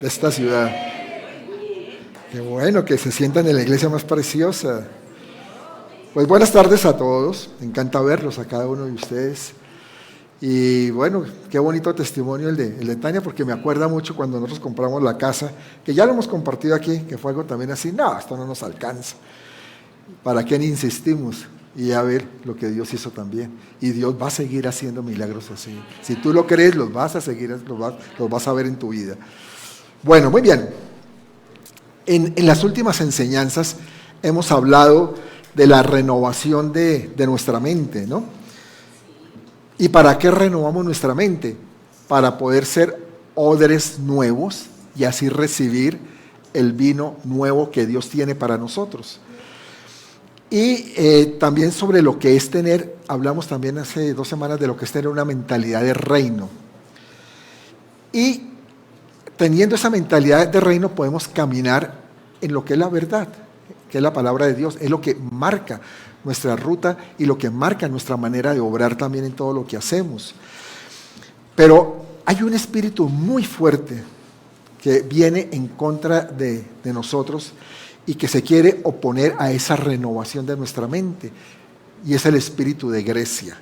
de esta ciudad. Qué bueno que se sientan en la iglesia más preciosa. Pues buenas tardes a todos, me encanta verlos a cada uno de ustedes. Y bueno, qué bonito testimonio el de Tania, porque me acuerda mucho cuando nosotros compramos la casa, que ya lo hemos compartido aquí, que fue algo también así, no, esto no nos alcanza. ¿Para qué ni insistimos? Y a ver lo que Dios hizo también. Y Dios va a seguir haciendo milagros así. Si tú lo crees, los vas a seguir, los vas a ver en tu vida. Bueno, muy bien. En las últimas enseñanzas hemos hablado de la renovación de nuestra mente, ¿no? ¿Y para qué renovamos nuestra mente? Para poder ser odres nuevos y así recibir el vino nuevo que Dios tiene para nosotros. Y también sobre lo que es tener, hablamos también hace 2 semanas de lo que es tener una mentalidad de reino. Y teniendo esa mentalidad de reino podemos caminar en lo que es la verdad, que es la palabra de Dios, es lo que marca nuestra ruta y lo que marca nuestra manera de obrar también en todo lo que hacemos. Pero hay un espíritu muy fuerte que viene en contra de nosotros y que se quiere oponer a esa renovación de nuestra mente, y es el espíritu de Grecia.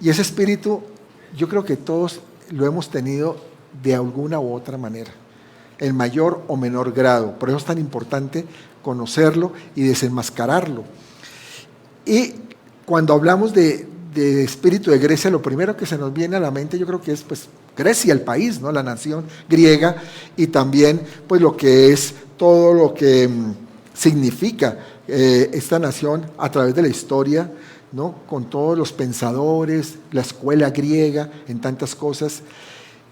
Y ese espíritu yo creo que todos lo hemos tenido de alguna u otra manera, en mayor o menor grado. Por eso es tan importante conocerlo y desenmascararlo. Y cuando hablamos de espíritu de Grecia, lo primero que se nos viene a la mente yo creo que es pues Grecia, el país, ¿no? La nación griega, y también pues lo que es todo lo que significa esta nación a través de la historia, ¿no? Con todos los pensadores, la escuela griega, en tantas cosas,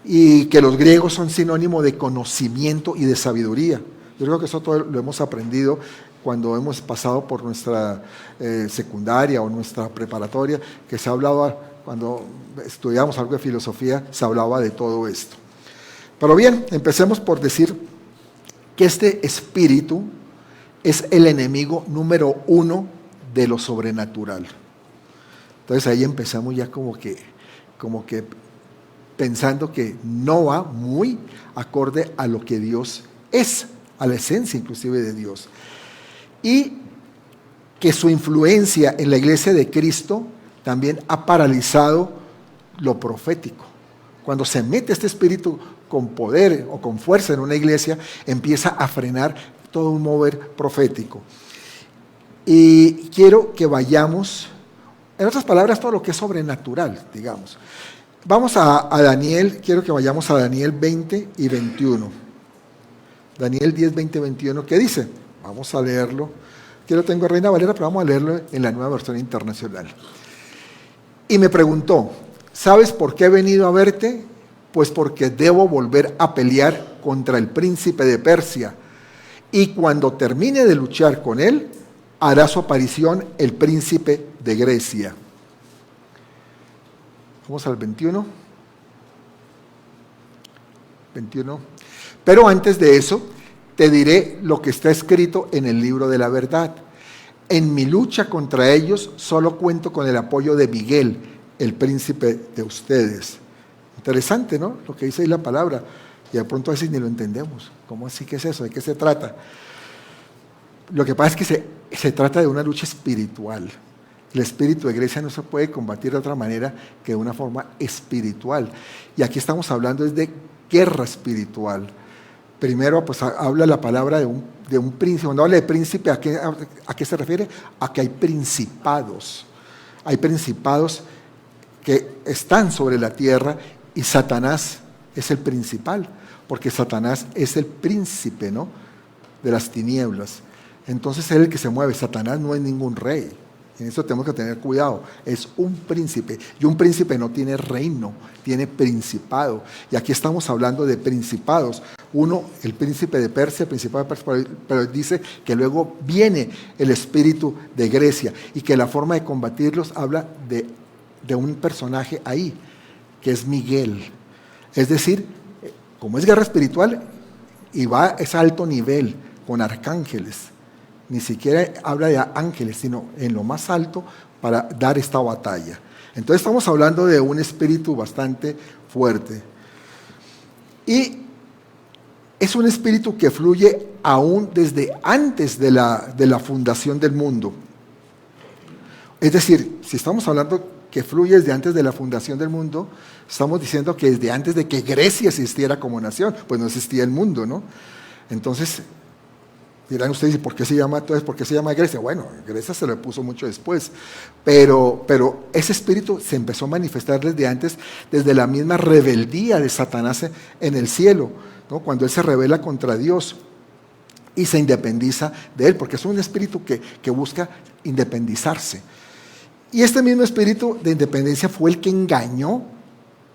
y que los griegos son sinónimo de conocimiento y de sabiduría. Yo creo que eso todo lo hemos aprendido cuando hemos pasado por nuestra secundaria o nuestra preparatoria, que se ha hablado, cuando estudiamos algo de filosofía, se hablaba de todo esto. Pero bien, empecemos por decir que este espíritu es el enemigo número 1 de lo sobrenatural. Entonces ahí empezamos ya como que pensando que no va muy acorde a lo que Dios es, a la esencia inclusive de Dios. Y que su influencia en la iglesia de Cristo también ha paralizado lo profético. Cuando se mete este espíritu con poder o con fuerza en una iglesia, empieza a frenar todo un mover profético. Y quiero que vayamos, en otras palabras, todo lo que es sobrenatural, digamos. Vamos a Daniel, quiero que vayamos a Daniel 20 y 21. Daniel 10, 20, 21, ¿qué dice? Vamos a leerlo. Yo lo tengo en Reina Valera, pero vamos a leerlo en la Nueva Versión Internacional. Y me preguntó, ¿sabes por qué he venido a verte? Pues porque debo volver a pelear contra el príncipe de Persia. Y cuando termine de luchar con él, hará su aparición el príncipe de Grecia. Vamos al 21. 21. Pero antes de eso, te diré lo que está escrito en el libro de la verdad. En mi lucha contra ellos, solo cuento con el apoyo de Miguel, el príncipe de ustedes. Interesante, ¿no? Lo que dice ahí la palabra. Y de pronto a veces ni lo entendemos. ¿Cómo así? ¿Qué es eso? ¿De qué se trata? Lo que pasa es que se trata de una lucha espiritual. El espíritu de Grecia no se puede combatir de otra manera que de una forma espiritual. Y aquí estamos hablando de guerra espiritual. Primero, pues habla la palabra de un príncipe. Cuando habla de príncipe, ¿a qué se refiere? A que hay principados. Hay principados que están sobre la tierra y Satanás es el principal, porque Satanás es el príncipe, ¿no?, de las tinieblas. Entonces es el que se mueve. Satanás no es ningún rey. En eso tenemos que tener cuidado. Es un príncipe. Y un príncipe no tiene reino, tiene principado. Y aquí estamos hablando de principados. Uno, el príncipe de Persia, el principado de Persia, pero dice que luego viene el espíritu de Grecia y que la forma de combatirlos habla de un personaje ahí, que es Miguel. Es decir, como es guerra espiritual, y es a alto nivel, con arcángeles. Ni siquiera habla de ángeles, sino en lo más alto para dar esta batalla. Entonces estamos hablando de un espíritu bastante fuerte. Y es un espíritu que fluye aún desde antes de la fundación del mundo. Es decir, si estamos hablando que fluye desde antes de la fundación del mundo, estamos diciendo que desde antes de que Grecia existiera como nación, pues no existía el mundo, ¿no? Entonces, dirán ustedes, ¿y por qué se llama Grecia? Bueno, Grecia se le puso mucho después, pero ese espíritu se empezó a manifestar desde antes, desde la misma rebeldía de Satanás en el cielo, ¿no? Cuando él se rebela contra Dios y se independiza de él, porque es un espíritu que busca independizarse. Y este mismo espíritu de independencia fue el que engañó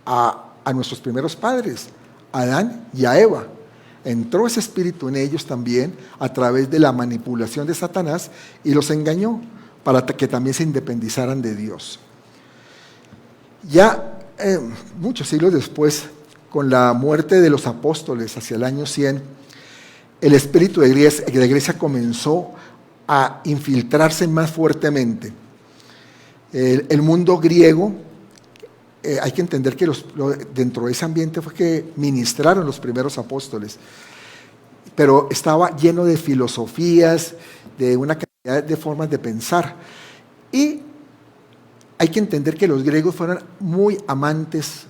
a nuestros primeros padres, a Adán y a Eva. Entró ese espíritu en ellos también a través de la manipulación de Satanás y los engañó para que también se independizaran de Dios. Ya muchos siglos después, con la muerte de los apóstoles hacia el año 100, el espíritu de Grecia comenzó a infiltrarse más fuertemente. El mundo griego, hay que entender que dentro de ese ambiente fue que ministraron los primeros apóstoles, pero estaba lleno de filosofías, de una cantidad de formas de pensar. Y hay que entender que los griegos fueron muy amantes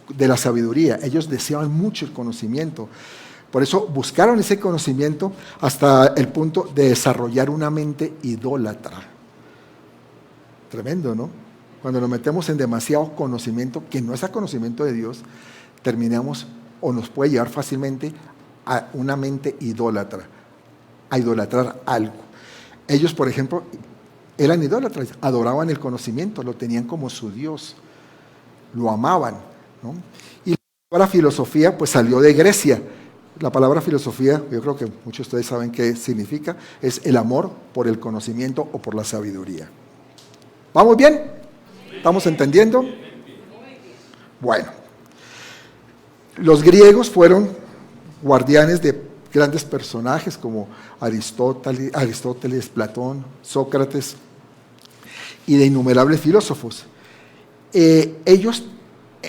de la sabiduría, ellos deseaban mucho el conocimiento. Por eso buscaron ese conocimiento hasta el punto de desarrollar una mente idólatra. Tremendo, ¿no? Cuando nos metemos en demasiado conocimiento, que no es el conocimiento de Dios, terminamos o nos puede llevar fácilmente a una mente idólatra, a idolatrar algo. Ellos, por ejemplo, eran idólatras, adoraban el conocimiento, lo tenían como su Dios, lo amaban, ¿no? Y la palabra filosofía pues salió de Grecia. La palabra filosofía, yo creo que muchos de ustedes saben qué significa, es el amor por el conocimiento o por la sabiduría. ¿Vamos bien? ¿Estamos entendiendo? Bueno, los griegos fueron guardianes de grandes personajes como Aristóteles, Platón, Sócrates y de innumerables filósofos. Ellos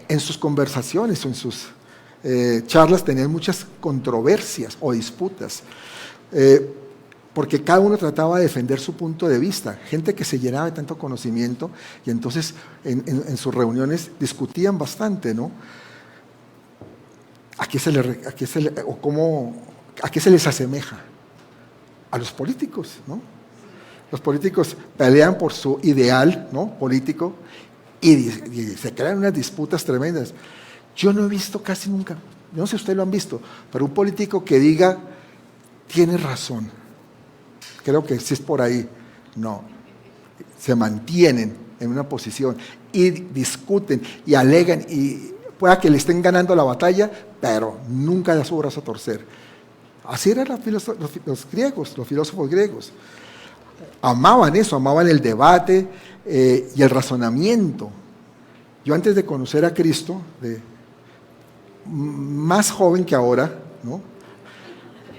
en sus conversaciones o en sus charlas tenían muchas controversias o disputas, porque cada uno trataba de defender su punto de vista. Gente que se llenaba de tanto conocimiento y entonces en sus reuniones discutían bastante, ¿no? ¿A qué se les asemeja? A los políticos, ¿no? Los políticos pelean por su ideal, ¿no?, político y se crean unas disputas tremendas. Yo no he visto casi nunca, no sé si ustedes lo han visto, pero un político que diga, tiene razón, creo que sí es por ahí. No, se mantienen en una posición y discuten y alegan y pueda que le estén ganando la batalla, pero nunca da su brazo a torcer. Así eran los griegos, los filósofos griegos. Amaban eso, amaban el debate y el razonamiento. Yo antes de conocer a Cristo, más joven que ahora, ¿no?,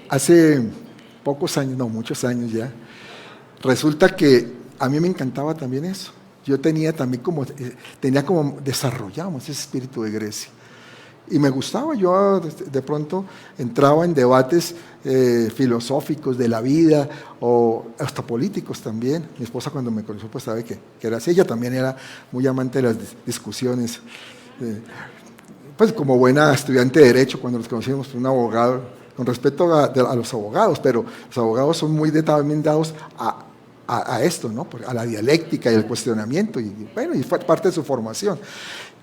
hace pocos años, no, muchos años ya, resulta que a mí me encantaba también eso. Yo tenía como desarrollamos ese espíritu de Grecia. Y me gustaba, yo de pronto entraba en debates filosóficos de la vida o hasta políticos también. Mi esposa cuando me conoció pues sabe que era así. Ella también era muy amante de las discusiones. Pues como buena estudiante de Derecho, cuando nos conocimos, un abogado, con respecto a los abogados, pero los abogados son muy también dados a esto, ¿no?, a la dialéctica y el cuestionamiento, y bueno, y fue parte de su formación.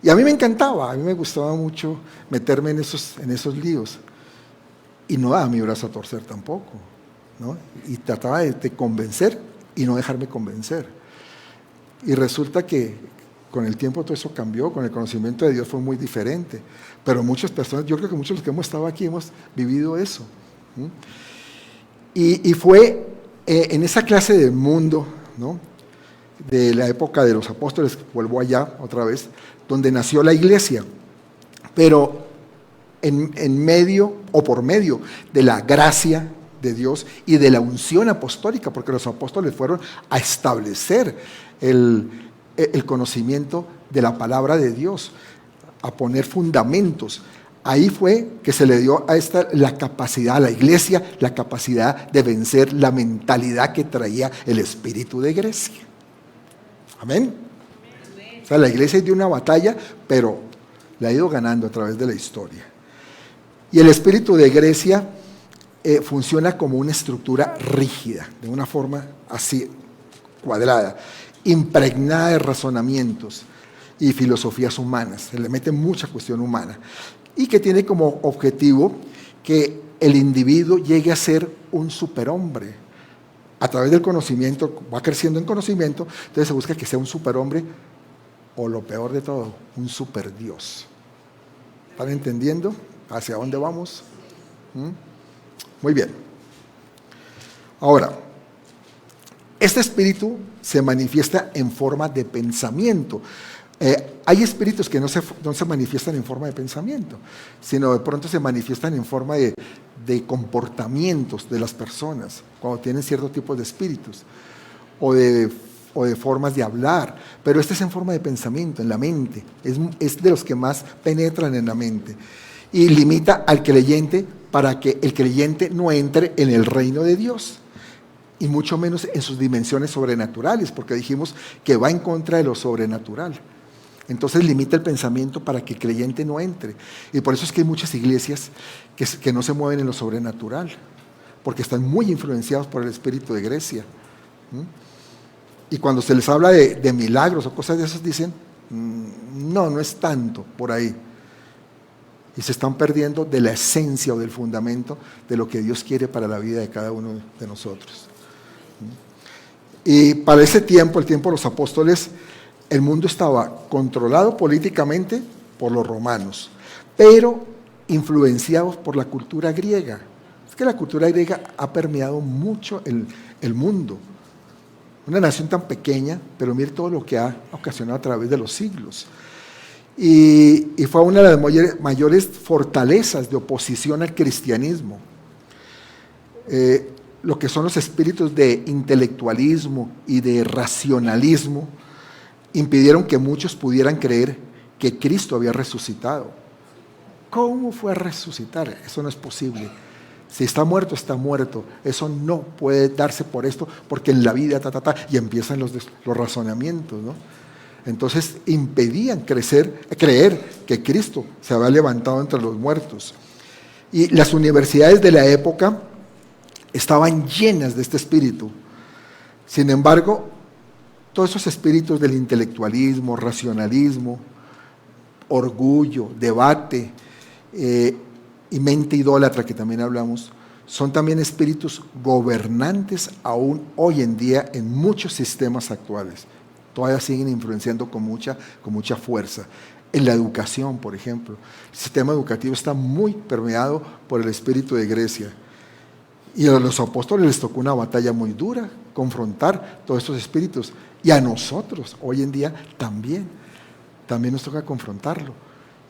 Y a mí me encantaba, a mí me gustaba mucho meterme en esos líos, y no daba mi brazo a torcer tampoco, ¿no? Y trataba de convencer y no dejarme convencer. Y resulta que con el tiempo todo eso cambió, con el conocimiento de Dios fue muy diferente. Pero muchas personas, yo creo que muchos de los que hemos estado aquí hemos vivido eso. Y fue en esa clase de mundo, ¿no?, de la época de los apóstoles, vuelvo allá otra vez, donde nació la iglesia. Pero en medio o por medio de la gracia de Dios y de la unción apostólica, porque los apóstoles fueron a establecer el conocimiento de la palabra de Dios, a poner fundamentos, Ahí fue que se le dio a esta la capacidad, a la iglesia, la capacidad de vencer la mentalidad que traía el espíritu de Grecia. Amén. O sea, la iglesia dio una batalla, pero la ha ido ganando a través de la historia. Y el espíritu de Grecia funciona como una estructura rígida, de una forma así, cuadrada, impregnada de razonamientos y filosofías humanas. Se le mete mucha cuestión humana. Y que tiene como objetivo que el individuo llegue a ser un superhombre. A través del conocimiento, va creciendo en conocimiento, entonces se busca que sea un superhombre, o lo peor de todo, un superdios. ¿Están entendiendo hacia dónde vamos? Muy bien. Ahora, este espíritu se manifiesta en forma de pensamiento. Hay espíritus que no se manifiestan en forma de pensamiento, sino de pronto se manifiestan en forma de comportamientos de las personas, cuando tienen cierto tipo de espíritus, o de formas de hablar, pero este es en forma de pensamiento, en la mente, es de los que más penetran en la mente, y limita al creyente para que el creyente no entre en el reino de Dios, y mucho menos en sus dimensiones sobrenaturales, porque dijimos que va en contra de lo sobrenatural. Entonces limita el pensamiento para que el creyente no entre. Y por eso es que hay muchas iglesias que no se mueven en lo sobrenatural, porque están muy influenciados por el espíritu de Grecia. Y cuando se les habla de milagros o cosas de esas, dicen, no es tanto por ahí. Y se están perdiendo de la esencia o del fundamento de lo que Dios quiere para la vida de cada uno de nosotros. Y para ese tiempo, el tiempo de los apóstoles, el mundo estaba controlado políticamente por los romanos, pero influenciados por la cultura griega. Es que la cultura griega ha permeado mucho el mundo. Una nación tan pequeña, pero mire todo lo que ha ocasionado a través de los siglos. Y fue una de las mayores fortalezas de oposición al cristianismo. Lo que son los espíritus de intelectualismo y de racionalismo impidieron que muchos pudieran creer que Cristo había resucitado. ¿Cómo fue a resucitar? Eso no es posible. Si está muerto, está muerto. Eso no puede darse por esto, porque en la vida, y empiezan los razonamientos, ¿no? Entonces impedían creer que Cristo se había levantado entre los muertos. Y las universidades de la época estaban llenas de este espíritu. Sin embargo, todos esos espíritus del intelectualismo, racionalismo, orgullo, debate y mente idólatra, que también hablamos, son también espíritus gobernantes aún hoy en día en muchos sistemas actuales. Todavía siguen influenciando con mucha fuerza. En la educación, por ejemplo, el sistema educativo está muy permeado por el espíritu de Grecia. Y a los apóstoles les tocó una batalla muy dura, confrontar todos estos espíritus. Y a nosotros, hoy en día, también nos toca confrontarlo.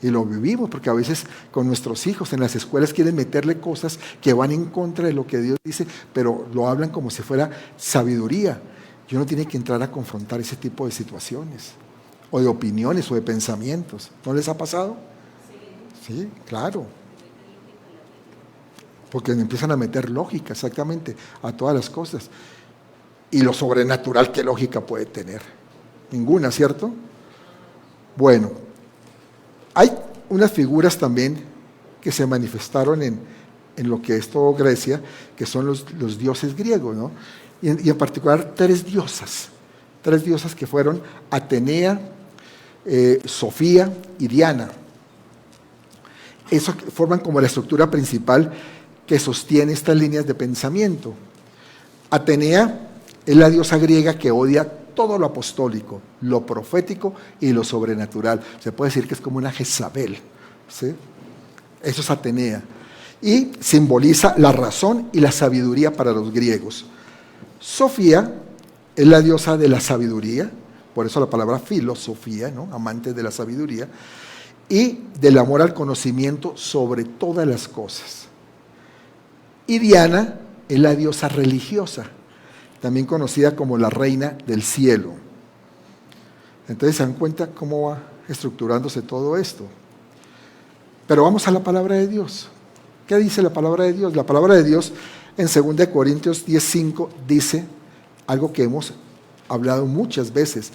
Y lo vivimos, porque a veces con nuestros hijos en las escuelas quieren meterle cosas que van en contra de lo que Dios dice, pero lo hablan como si fuera sabiduría. Y uno tiene que entrar a confrontar ese tipo de situaciones, o de opiniones, o de pensamientos. ¿No les ha pasado? Sí, claro. Porque empiezan a meter lógica, exactamente, a todas las cosas. Y lo sobrenatural, ¿qué lógica puede tener? Ninguna, ¿cierto? Bueno, hay unas figuras también que se manifestaron en lo que es todo Grecia, que son los dioses griegos, ¿no? Y en particular tres diosas que fueron Atenea, Sofía y Diana. Eso forman como la estructura principal que sostiene estas líneas de pensamiento. Atenea es la diosa griega que odia todo lo apostólico, lo profético y lo sobrenatural. Se puede decir que es como una Jezabel, ¿sí? Eso es Atenea. Y simboliza la razón y la sabiduría para los griegos. Sofía es la diosa de la sabiduría, por eso la palabra filosofía, ¿no? Amante de la sabiduría, y del amor al conocimiento sobre todas las cosas. Y Diana es la diosa religiosa, también conocida como la reina del cielo. Entonces se dan cuenta cómo va estructurándose todo esto. Pero vamos a la palabra de Dios. ¿Qué dice la palabra de Dios? La palabra de Dios en 2 Corintios 10:5 dice algo que hemos hablado muchas veces,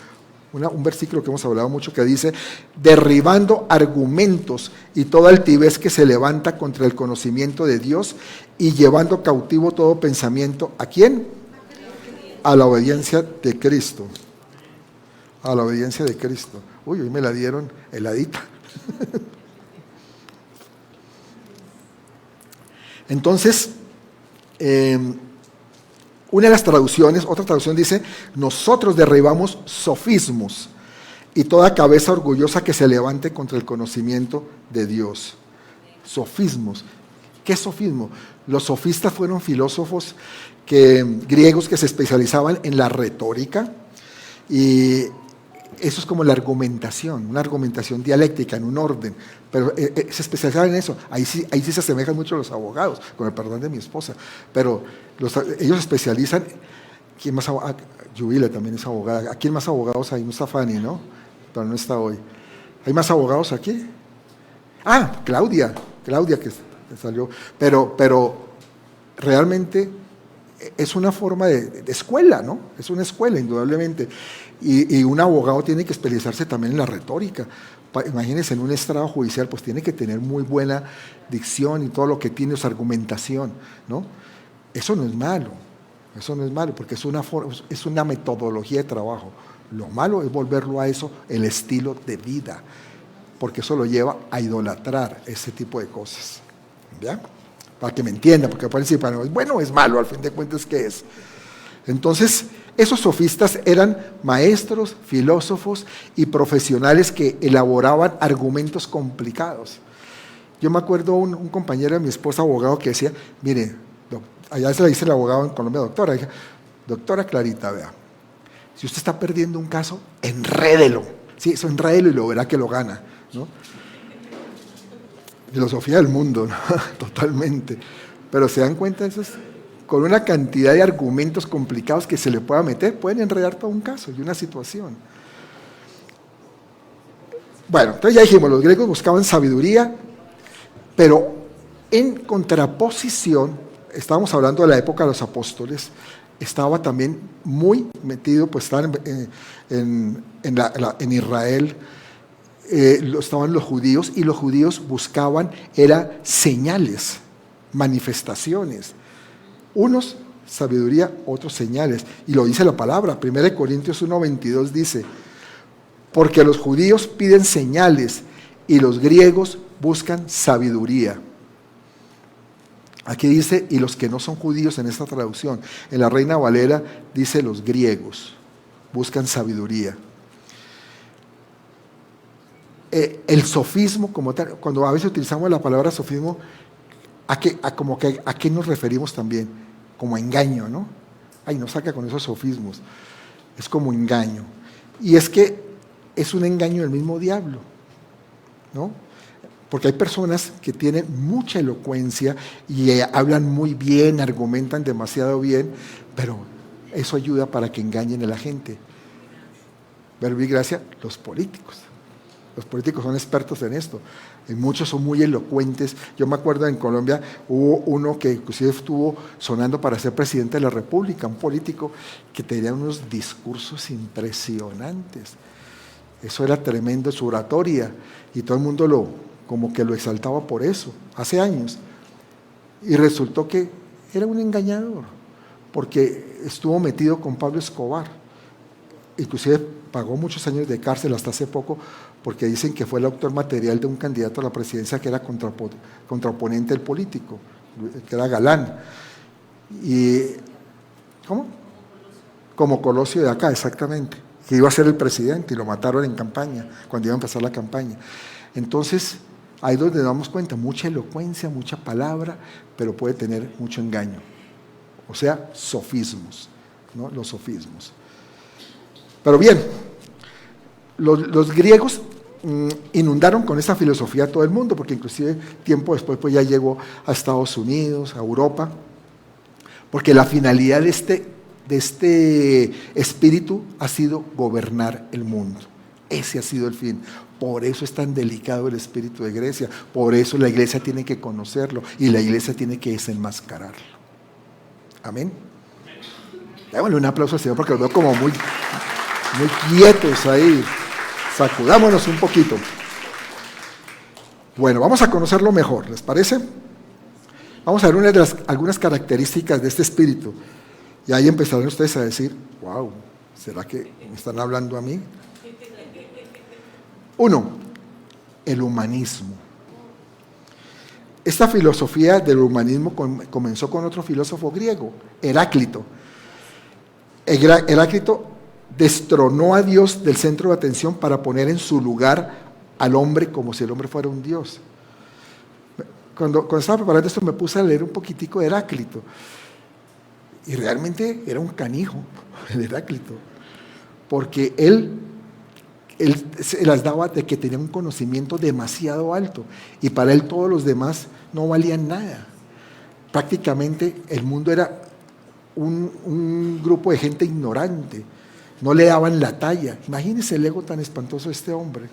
un versículo que hemos hablado mucho que dice: derribando argumentos y toda altivez que se levanta contra el conocimiento de Dios y llevando cautivo todo pensamiento. ¿A quién? A la obediencia de Cristo. A la obediencia de Cristo. Uy, hoy me la dieron heladita. Entonces, una de las traducciones, otra traducción dice: nosotros derribamos sofismos y toda cabeza orgullosa que se levante contra el conocimiento de Dios. Sofismos. ¿Qué es sofismo? Los sofistas fueron filósofos griegos que se especializaban en la retórica, y eso es como la argumentación, una argumentación dialéctica en un orden, pero se especializaban en eso. Ahí sí se asemejan mucho los abogados, con el perdón de mi esposa, pero ellos se especializan. ¿Quién más? Yubila también es abogada. ¿A quién más abogados hay? No está Fanny, ¿no? Pero no está hoy. ¿Hay más abogados aquí? Claudia que salió, pero realmente es una forma de escuela, ¿no? Es una escuela, indudablemente. Y un abogado tiene que especializarse también en la retórica. Imagínense, en un estrado judicial, pues tiene que tener muy buena dicción y todo lo que tiene es argumentación, ¿no? Eso no es malo, porque es una metodología de trabajo. Lo malo es volverlo a eso el estilo de vida, porque eso lo lleva a idolatrar ese tipo de cosas, ¿ya? Para que me entiendan, porque parece que es bueno o es malo, al fin de cuentas, ¿qué es? Entonces, esos sofistas eran maestros, filósofos y profesionales que elaboraban argumentos complicados. Yo me acuerdo un compañero de mi esposa, abogado, que decía: mire, allá se le dice el abogado en Colombia, doctora Clarita, vea, si usted está perdiendo un caso, enrédelo. Sí, eso enrédelo y lo verá que lo gana, ¿no? Filosofía del mundo, ¿no? Totalmente. Pero se dan cuenta, eso es, con una cantidad de argumentos complicados que se le pueda meter, pueden enredar todo un caso y una situación. Bueno, entonces ya dijimos, los griegos buscaban sabiduría, pero en contraposición, estábamos hablando de la época de los apóstoles, estaba también muy metido, pues estaban en Israel, estaban los judíos, y los judíos buscaban, señales, manifestaciones. Unos sabiduría, otros señales. Y lo dice la palabra, 1 Corintios 1:22 dice: porque los judíos piden señales y los griegos buscan sabiduría. Aquí dice, y los que no son judíos en esta traducción. En la Reina Valera dice los griegos buscan sabiduría. El sofismo como tal, cuando a veces utilizamos la palabra sofismo, ¿a qué nos referimos también? Como engaño, ¿no? Ay, no saca con esos sofismos. Es como engaño. Y es que es un engaño del mismo diablo, ¿no? Porque hay personas que tienen mucha elocuencia y hablan muy bien, argumentan demasiado bien, pero eso ayuda para que engañen a la gente. Verbo y gracia, los políticos. Los políticos son expertos en esto. Y muchos son muy elocuentes. Yo me acuerdo en Colombia hubo uno que inclusive estuvo sonando para ser presidente de la República, un político que tenía unos discursos impresionantes. Eso era tremendo, su oratoria, y todo el mundo como que lo exaltaba por eso, hace años. Y resultó que era un engañador, porque estuvo metido con Pablo Escobar. Inclusive pagó muchos años de cárcel hasta hace poco, porque dicen que fue el autor material de un candidato a la presidencia que era contraoponente del político, que era Galán. ¿Cómo? Como Colosio de acá, exactamente, que iba a ser el presidente y lo mataron en campaña, cuando iba a empezar la campaña. Entonces, ahí es donde nos damos cuenta, mucha elocuencia, mucha palabra, pero puede tener mucho engaño. O sea, sofismos, ¿no? Los sofismos. Pero bien, los griegos inundaron con esta filosofía a todo el mundo, porque inclusive tiempo después pues ya llegó a Estados Unidos, a Europa, porque la finalidad de este espíritu ha sido gobernar el mundo. Ese ha sido el fin. Por eso es tan delicado el espíritu de Grecia. Por eso la iglesia tiene que conocerlo y la iglesia tiene que desenmascararlo. Amén. Démosle un aplauso al Señor porque los veo como muy quietos ahí. Sacudámonos un poquito. Bueno, vamos a conocerlo mejor, ¿les parece? Vamos a ver algunas características de este espíritu. Y ahí empezarán ustedes a decir, wow, ¿será que me están hablando a mí? 1. El humanismo. Esta filosofía del humanismo comenzó con otro filósofo griego, Heráclito. Heráclito destronó a Dios del centro de atención para poner en su lugar al hombre como si el hombre fuera un Dios. Cuando estaba preparando esto me puse a leer un poquitico de Heráclito y realmente era un canijo el Heráclito, porque él se las daba de que tenía un conocimiento demasiado alto y para él todos los demás no valían nada. Prácticamente el mundo era un grupo de gente ignorante, no le daban la talla. Imagínense el ego tan espantoso de este hombre.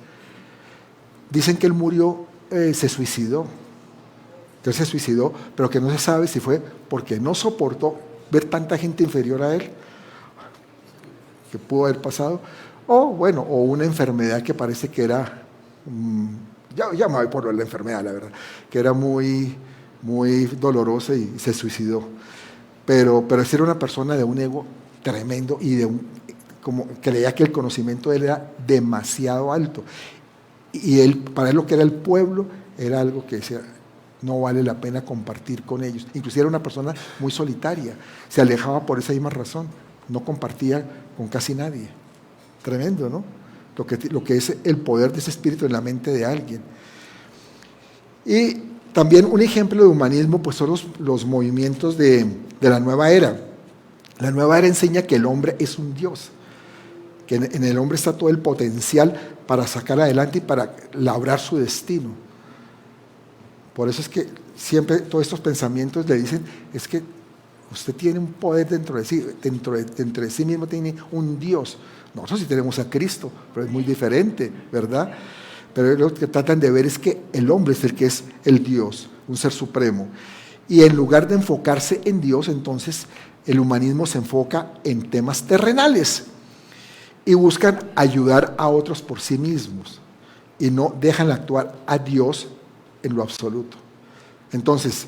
Dicen que él murió, se suicidó. Entonces se suicidó, pero que no se sabe si fue porque no soportó ver tanta gente inferior a él, que pudo haber pasado, o una enfermedad que parece que era, ya me voy por la enfermedad, la verdad, que era muy, muy dolorosa y se suicidó. Pero era una persona de un ego tremendo y como creía que el conocimiento de él era demasiado alto. Y para él lo que era el pueblo era algo que decía, no vale la pena compartir con ellos. Inclusive era una persona muy solitaria, se alejaba por esa misma razón, no compartía con casi nadie. Tremendo, ¿no? Lo que es el poder de ese espíritu en la mente de alguien. Y también un ejemplo de humanismo pues son los movimientos de la nueva era. La nueva era enseña que el hombre es un Dios, que en el hombre está todo el potencial para sacar adelante y para labrar su destino. Por eso es que siempre todos estos pensamientos le dicen, es que usted tiene un poder dentro de sí, dentro de sí mismo tiene un Dios. Nosotros sí tenemos a Cristo, pero es muy diferente, ¿verdad? Pero lo que tratan de ver es que el hombre es el que es el Dios, un ser supremo. Y en lugar de enfocarse en Dios, entonces el humanismo se enfoca en temas terrenales y buscan ayudar a otros por sí mismos y no dejan actuar a Dios en lo absoluto. Entonces,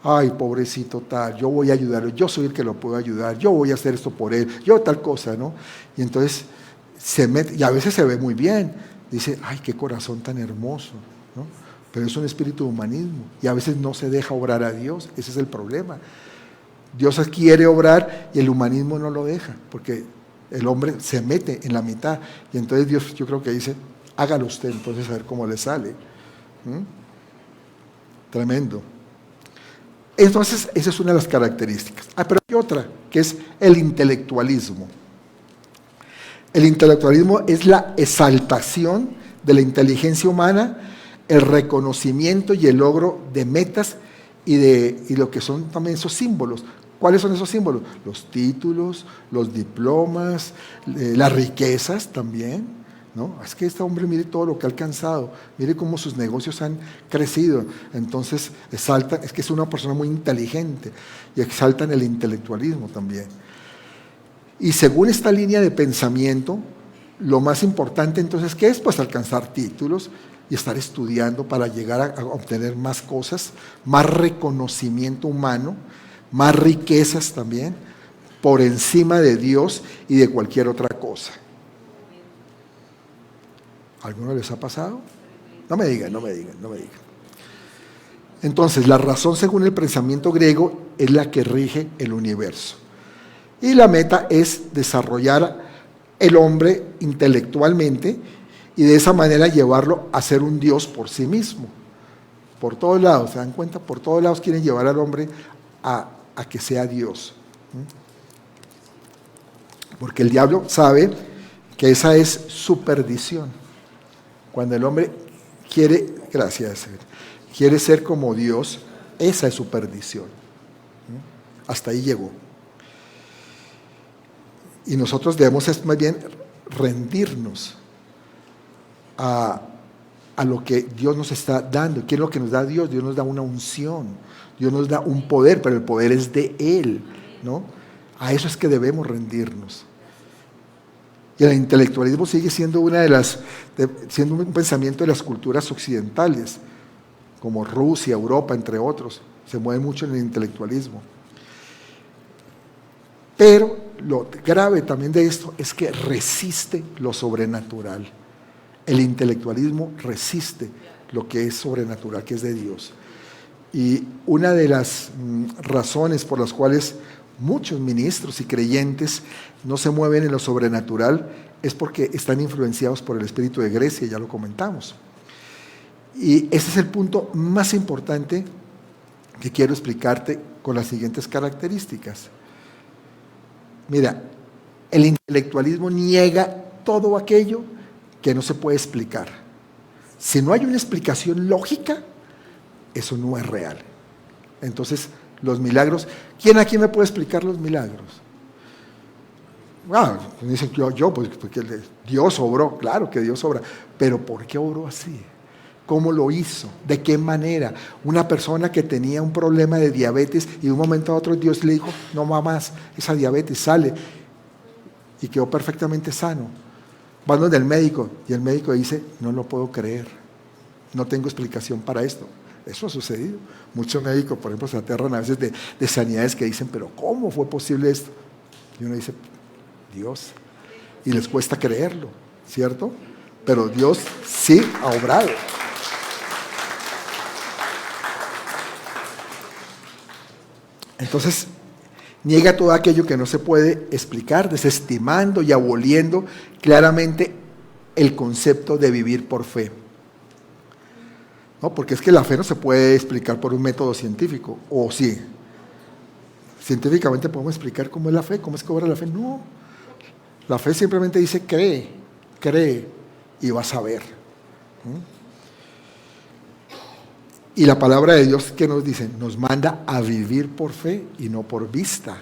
ay, pobrecito tal, yo voy a ayudarlo, yo soy el que lo puedo ayudar, yo voy a hacer esto por él, yo tal cosa, ¿no? Y entonces se mete, y a veces se ve muy bien, dice, ay, qué corazón tan hermoso, ¿no? Pero es un espíritu de humanismo y a veces no se deja obrar a Dios, ese es el problema. Dios quiere obrar y el humanismo no lo deja, porque el hombre se mete en la mitad y entonces Dios, yo creo que dice, hágalo usted, entonces a ver cómo le sale. Tremendo. Entonces, esa es una de las características. Pero hay otra, que es el intelectualismo. El intelectualismo es la exaltación de la inteligencia humana, el reconocimiento y el logro de metas y lo que son también esos símbolos. ¿Cuáles son esos símbolos? Los títulos, los diplomas, las riquezas también, ¿no? Es que este hombre mire todo lo que ha alcanzado, mire cómo sus negocios han crecido. Entonces exaltan, es que es una persona muy inteligente y exaltan el intelectualismo también. Y según esta línea de pensamiento, lo más importante entonces, ¿qué es? Pues alcanzar títulos y estar estudiando para llegar a obtener más cosas, más reconocimiento humano, más riquezas también, por encima de Dios y de cualquier otra cosa. ¿Alguno les ha pasado? No me digan. Entonces, la razón según el pensamiento griego es la que rige el universo. Y la meta es desarrollar el hombre intelectualmente y de esa manera llevarlo a ser un Dios por sí mismo. Por todos lados, ¿se dan cuenta? Por todos lados quieren llevar al hombre a que sea Dios. Porque el diablo sabe que esa es su perdición. Cuando el hombre quiere ser como Dios, esa es su perdición. Hasta ahí llegó. Y nosotros debemos más bien rendirnos a, a lo que Dios nos está dando. ¿Qué es lo que nos da Dios? Dios nos da una unción, Dios nos da un poder, pero el poder es de Él, ¿no? A eso es que debemos rendirnos. Y el intelectualismo sigue siendo siendo un pensamiento de las culturas occidentales, como Rusia, Europa, entre otros. Se mueve mucho en el intelectualismo. Pero lo grave también de esto es que resiste lo sobrenatural. El intelectualismo resiste lo que es sobrenatural, que es de Dios. Y una de las razones por las cuales muchos ministros y creyentes no se mueven en lo sobrenatural es porque están influenciados por el espíritu de Grecia, ya lo comentamos. Y ese es el punto más importante que quiero explicarte con las siguientes características. Mira, el intelectualismo niega todo aquello que no se puede explicar. Si no hay una explicación lógica, eso no es real. Entonces, los milagros, ¿quién aquí me puede explicar los milagros? Dicen yo, pues porque Dios obró, claro que Dios obra, pero ¿por qué obró así? ¿Cómo lo hizo? ¿De qué manera? Una persona que tenía un problema de diabetes y de un momento a otro Dios le dijo, no va más, esa diabetes sale, y quedó perfectamente sano. Van donde el médico y el médico dice, no lo puedo creer, no tengo explicación para esto. Eso ha sucedido. Muchos médicos, por ejemplo, se aterran a veces de sanidades que dicen, pero ¿cómo fue posible esto? Y uno dice, Dios. Y les cuesta creerlo, ¿cierto? Pero Dios sí ha obrado. Entonces, niega todo aquello que no se puede explicar, desestimando y aboliendo claramente el concepto de vivir por fe. ¿No? Porque es que la fe no se puede explicar por un método científico, o sí. Científicamente podemos explicar cómo es la fe, cómo es que obra la fe. No, la fe simplemente dice cree y vas a ver. Y la palabra de Dios, ¿qué nos dice? Nos manda a vivir por fe y no por vista.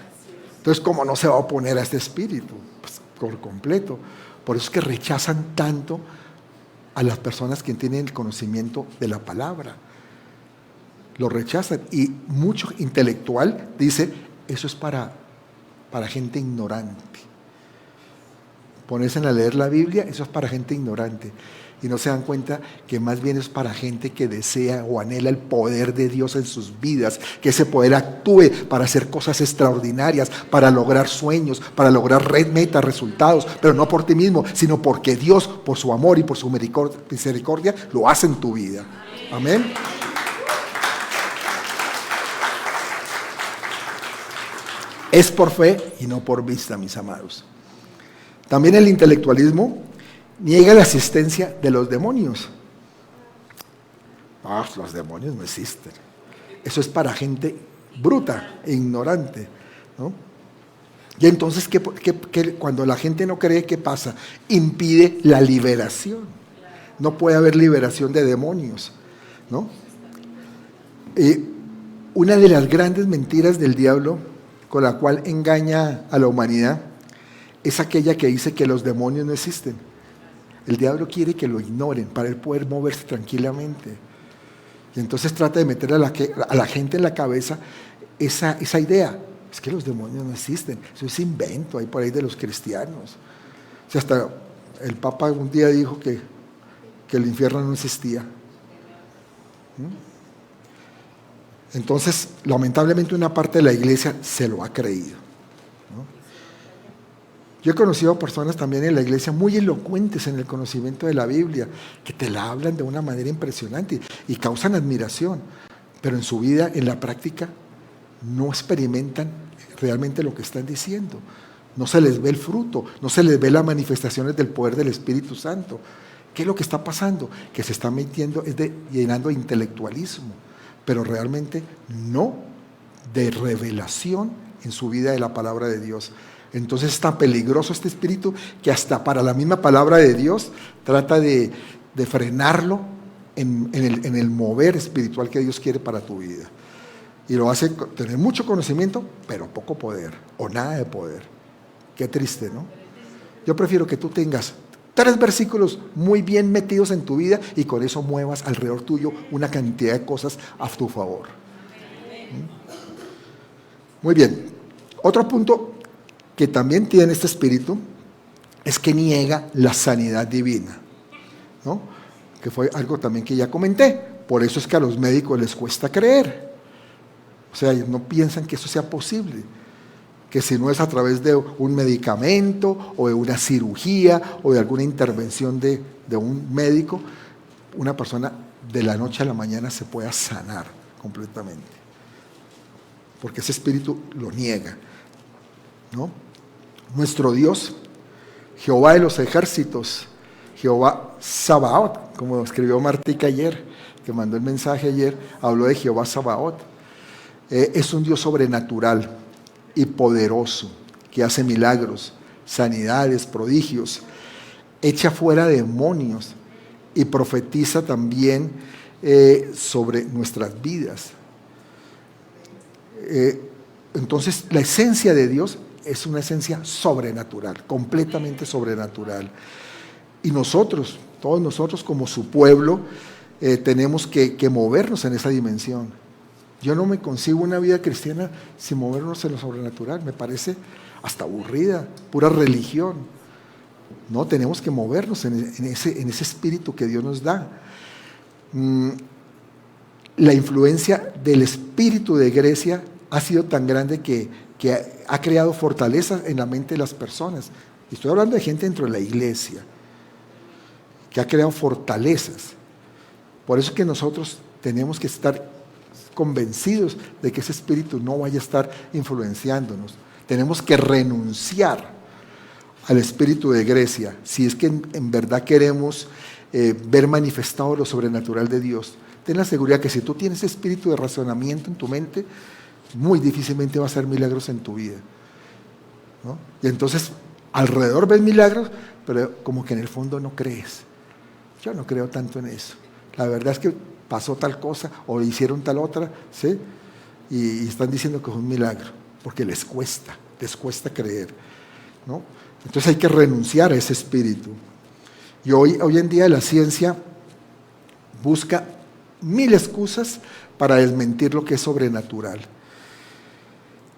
Entonces, ¿cómo no se va a oponer a este espíritu? Pues por completo. Por eso es que rechazan tanto a las personas que tienen el conocimiento de la palabra. Lo rechazan. Y mucho intelectual dice, eso es para gente ignorante. Ponerse a leer la Biblia, eso es para gente ignorante. Y no se dan cuenta que más bien es para gente que desea o anhela el poder de Dios en sus vidas, que ese poder actúe para hacer cosas extraordinarias, para lograr sueños, para lograr metas, resultados, pero no por ti mismo, sino porque Dios, por su amor y por su misericordia, lo hace en tu vida. Amén. Es por fe y no por vista, mis amados. También el intelectualismo niega la existencia de los demonios. Los demonios no existen. Eso es para gente bruta e ignorante, ¿no? Y entonces, cuando la gente no cree, ¿qué pasa? Impide la liberación. No puede haber liberación de demonios, ¿no? Una de las grandes mentiras del diablo con la cual engaña a la humanidad es aquella que dice que los demonios no existen. El diablo quiere que lo ignoren para él poder moverse tranquilamente. Y entonces trata de meter a la gente en la cabeza esa idea. Es que los demonios no existen. Eso es invento ahí por ahí de los cristianos. O sea, hasta el Papa un día dijo que el infierno no existía. Entonces, lamentablemente una parte de la iglesia se lo ha creído. Yo he conocido a personas también en la iglesia muy elocuentes en el conocimiento de la Biblia, que te la hablan de una manera impresionante y causan admiración, pero en su vida, en la práctica, no experimentan realmente lo que están diciendo. No se les ve el fruto, no se les ve las manifestaciones del poder del Espíritu Santo. ¿Qué es lo que está pasando? Que se está metiendo, llenando de intelectualismo, pero realmente no de revelación en su vida de la palabra de Dios. Entonces es tan peligroso este espíritu que hasta para la misma palabra de Dios trata de frenarlo en el mover espiritual que Dios quiere para tu vida. Y lo hace tener mucho conocimiento, pero poco poder, o nada de poder. Qué triste, ¿no? Yo prefiero que tú tengas 3 versículos muy bien metidos en tu vida y con eso muevas alrededor tuyo una cantidad de cosas a tu favor. Muy bien. Otro punto que también tiene este espíritu es que niega la sanidad divina, ¿no? Que fue algo también que ya comenté. Por eso es que a los médicos les cuesta creer. O sea, ellos no piensan que eso sea posible. Que si no es a través de un medicamento o de una cirugía o de alguna intervención de un médico, una persona de la noche a la mañana se pueda sanar completamente. Porque ese espíritu lo niega, ¿no? Nuestro Dios, Jehová de los ejércitos, Jehová Sabaoth, como escribió Martica ayer, que mandó el mensaje ayer, habló de Jehová Sabaoth. Es un Dios sobrenatural y poderoso, que hace milagros, sanidades, prodigios, echa fuera demonios y profetiza también sobre nuestras vidas. Entonces, la esencia de Dios es una esencia sobrenatural, completamente sobrenatural. Y nosotros, todos nosotros como su pueblo, tenemos que movernos en esa dimensión. Yo no me concibo una vida cristiana sin movernos en lo sobrenatural. Me parece hasta aburrida, pura religión. No, tenemos que movernos en ese espíritu que Dios nos da. La influencia del espíritu de Grecia ha sido tan grande que ha creado fortalezas en la mente de las personas. Estoy hablando de gente dentro de la iglesia, que ha creado fortalezas. Por eso es que nosotros tenemos que estar convencidos de que ese espíritu no vaya a estar influenciándonos. Tenemos que renunciar al espíritu de Grecia, si es que en verdad queremos ver manifestado lo sobrenatural de Dios. Ten la seguridad que si tú tienes espíritu de razonamiento en tu mente, muy difícilmente va a hacer milagros en tu vida, ¿no? Y entonces alrededor ves milagros, pero como que en el fondo no crees. Yo no creo tanto en eso. La verdad es que pasó tal cosa o hicieron tal otra, ¿sí? Y están diciendo que es un milagro, porque les cuesta creer, ¿no? Entonces hay que renunciar a ese espíritu. Y hoy en día la ciencia busca 1000 excusas para desmentir lo que es sobrenatural.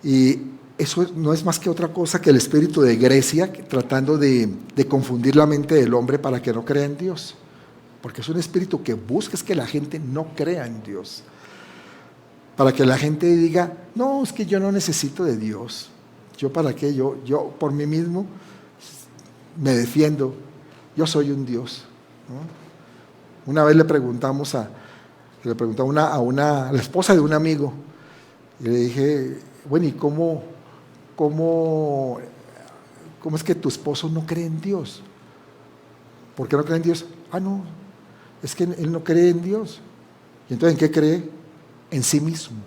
Y eso no es más que otra cosa que el espíritu de Grecia tratando de confundir la mente del hombre para que no crea en Dios. Porque es un espíritu que busca es que la gente no crea en Dios. Para que la gente diga, no, es que yo no necesito de Dios. ¿Yo para qué? Yo por mí mismo me defiendo. Yo soy un Dios, ¿no? Una vez le preguntamos a la esposa de un amigo, y le dije, bueno, ¿y cómo es que tu esposo no cree en Dios? ¿Por qué no cree en Dios? No, es que él no cree en Dios. ¿Y entonces en qué cree? En sí mismo.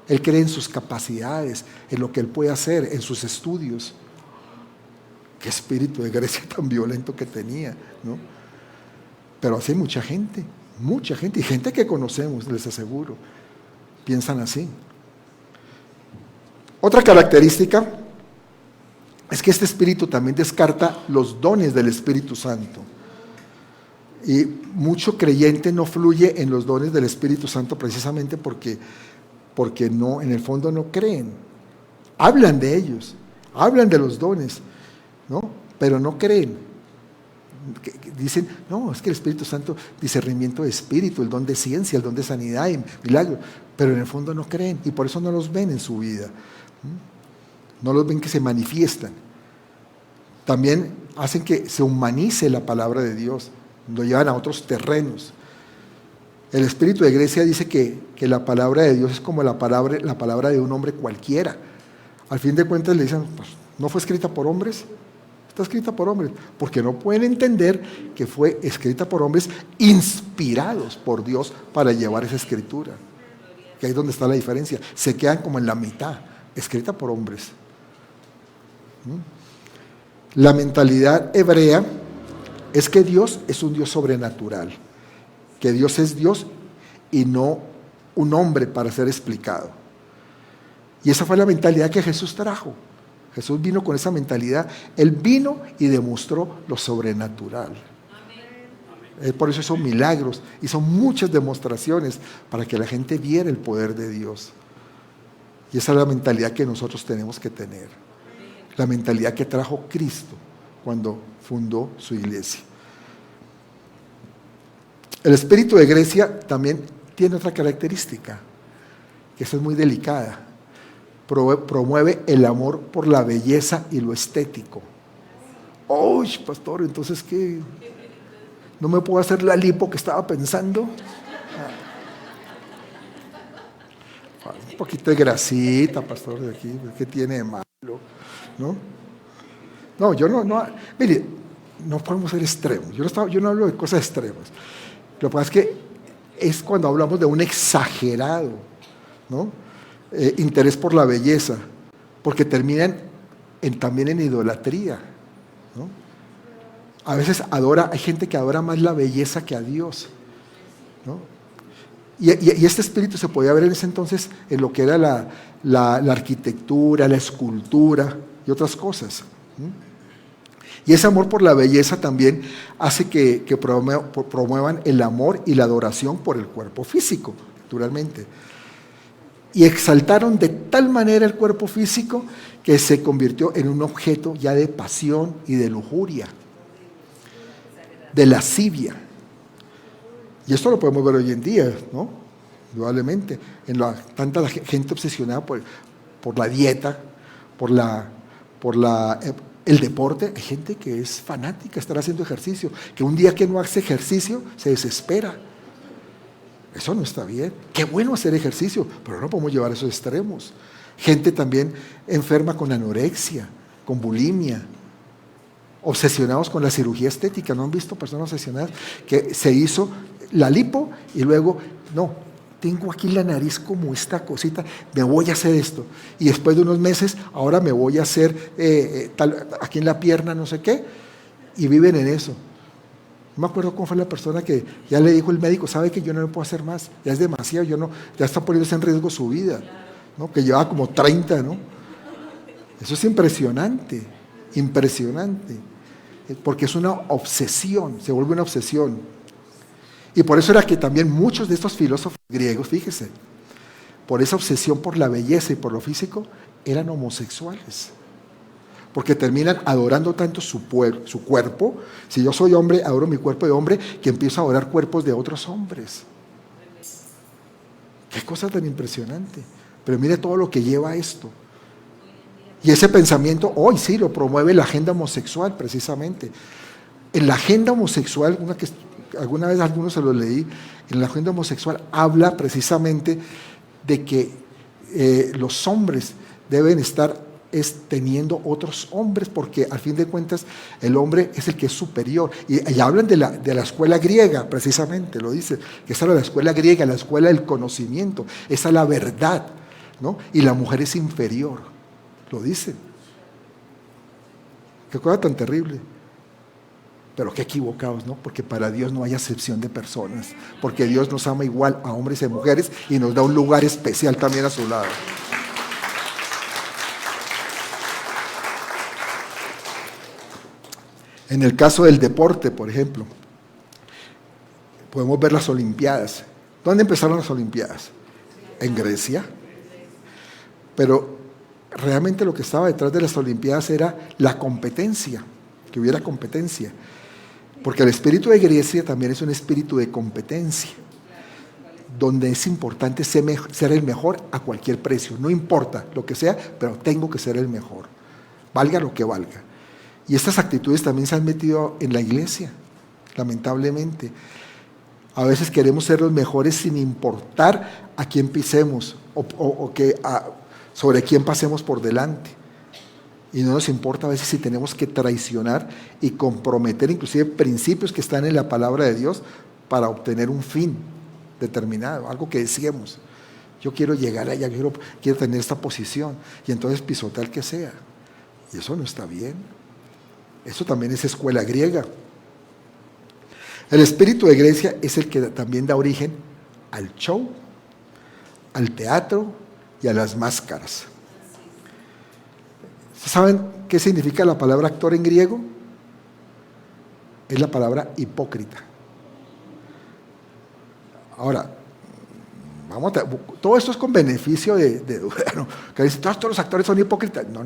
Él cree en sus capacidades, en lo que él puede hacer, en sus estudios. Qué espíritu de Grecia tan violento que tenía, ¿no? Pero así hay mucha gente, y gente que conocemos, les aseguro, piensan así. Otra característica es que este espíritu también descarta los dones del Espíritu Santo. Y mucho creyente no fluye en los dones del Espíritu Santo precisamente porque no, en el fondo no creen. Hablan de ellos, hablan de los dones, ¿no? Pero no creen. Dicen, no, es que el Espíritu Santo, discernimiento de espíritu, el don de ciencia, el don de sanidad y milagro, pero en el fondo no creen y por eso no los ven en su vida. No los ven que se manifiestan. También hacen que se humanice la palabra de Dios, lo llevan a otros terrenos. El espíritu de Grecia dice que la palabra de Dios es como la palabra de un hombre cualquiera. Al fin de cuentas le dicen, pues, ¿no fue escrita por hombres? Está escrita por hombres, porque no pueden entender que fue escrita por hombres inspirados por Dios para llevar esa escritura. Que ahí es donde está la diferencia. Se quedan como en la mitad, escrita por hombres. La mentalidad hebrea es que Dios es un Dios sobrenatural, que Dios es Dios y no un hombre para ser explicado. Y esa fue la mentalidad que Jesús trajo. Jesús vino con esa mentalidad. Él vino y demostró lo sobrenatural. Él por eso hizo milagros, hizo muchas demostraciones para que la gente viera el poder de Dios. Y esa es la mentalidad que nosotros tenemos que tener. La mentalidad que trajo Cristo cuando fundó su iglesia. El espíritu de Grecia también tiene otra característica, que esa es muy delicada. Promueve el amor por la belleza y lo estético. ¡Uy, pastor! Entonces, ¿qué? ¿No me puedo hacer la lipo que estaba pensando? Un poquito de grasita, pastor, de aquí. ¿Qué tiene de malo? No, yo no. Mire, no podemos ser extremos. Yo no hablo de cosas extremas. Lo que pasa es que es cuando hablamos de un exagerado, ¿no? Interés por la belleza, porque terminan también en idolatría, ¿no? A veces hay gente que adora más la belleza que a Dios, ¿no? Y este espíritu se podía ver en ese entonces en lo que era la arquitectura, la escultura y otras cosas, ¿no? Y ese amor por la belleza también hace que promuevan el amor y la adoración por el cuerpo físico, naturalmente. Y exaltaron de tal manera el cuerpo físico que se convirtió en un objeto ya de pasión y de lujuria, de lascivia. Y esto lo podemos ver hoy en día, ¿no? Indudablemente, tanta gente obsesionada por la dieta, por el deporte. Hay gente que es fanática de estar haciendo ejercicio, que un día que no hace ejercicio se desespera. Eso no está bien. Qué bueno hacer ejercicio, pero no podemos llevar a esos extremos. Gente también enferma con anorexia, con bulimia, obsesionados con la cirugía estética. ¿No han visto personas obsesionadas que se hizo la lipo y luego, no, tengo aquí la nariz como esta cosita, me voy a hacer esto? Y después de unos meses, ahora me voy a hacer aquí en la pierna, no sé qué, y viven en eso. No me acuerdo cómo fue la persona que ya le dijo el médico, sabe que yo no lo puedo hacer más, ya es demasiado, ya está poniéndose en riesgo su vida, ¿no? Que llevaba como 30, ¿no? Eso es impresionante, porque es una obsesión, se vuelve una obsesión. Y por eso era que también muchos de estos filósofos griegos, fíjese, por esa obsesión por la belleza y por lo físico, eran homosexuales. Porque terminan adorando tanto su cuerpo. Si yo soy hombre, adoro mi cuerpo de hombre, que empiezo a adorar cuerpos de otros hombres. Qué cosa tan impresionante. Pero mire todo lo que lleva a esto. Y ese pensamiento hoy sí lo promueve la agenda homosexual, precisamente. En la agenda homosexual, alguna vez algunos se lo leí, en la agenda homosexual habla precisamente de que los hombres deben estar teniendo otros hombres, porque al fin de cuentas el hombre es el que es superior. Y hablan de la escuela griega, precisamente, lo dice, que esa era la escuela griega, la escuela del conocimiento, esa es la verdad, ¿no? Y la mujer es inferior, lo dicen. Qué cosa tan terrible. Pero qué equivocados, ¿no? Porque para Dios no hay acepción de personas, porque Dios nos ama igual a hombres y mujeres y nos da un lugar especial también a su lado. En el caso del deporte, por ejemplo, podemos ver las Olimpiadas. ¿Dónde empezaron las Olimpiadas? En Grecia. Pero realmente lo que estaba detrás de las Olimpiadas era la competencia, que hubiera competencia. Porque el espíritu de Grecia también es un espíritu de competencia, donde es importante ser el mejor a cualquier precio. No importa lo que sea, pero tengo que ser el mejor, valga lo que valga. Y estas actitudes también se han metido en la iglesia, lamentablemente. A veces queremos ser los mejores sin importar a quién pisemos sobre quién pasemos por delante. Y no nos importa a veces si tenemos que traicionar y comprometer inclusive principios que están en la palabra de Dios para obtener un fin determinado, algo que decíamos. Yo quiero llegar allá, quiero tener esta posición, y entonces pisotear que sea. Y eso no está bien. Eso también es escuela griega. El espíritu de Grecia es el que también da origen al show, al teatro y a las máscaras. ¿Saben qué significa la palabra actor en griego? Es la palabra hipócrita. Ahora, todo esto es con beneficio bueno, que dice, todos los actores son hipócritas. No.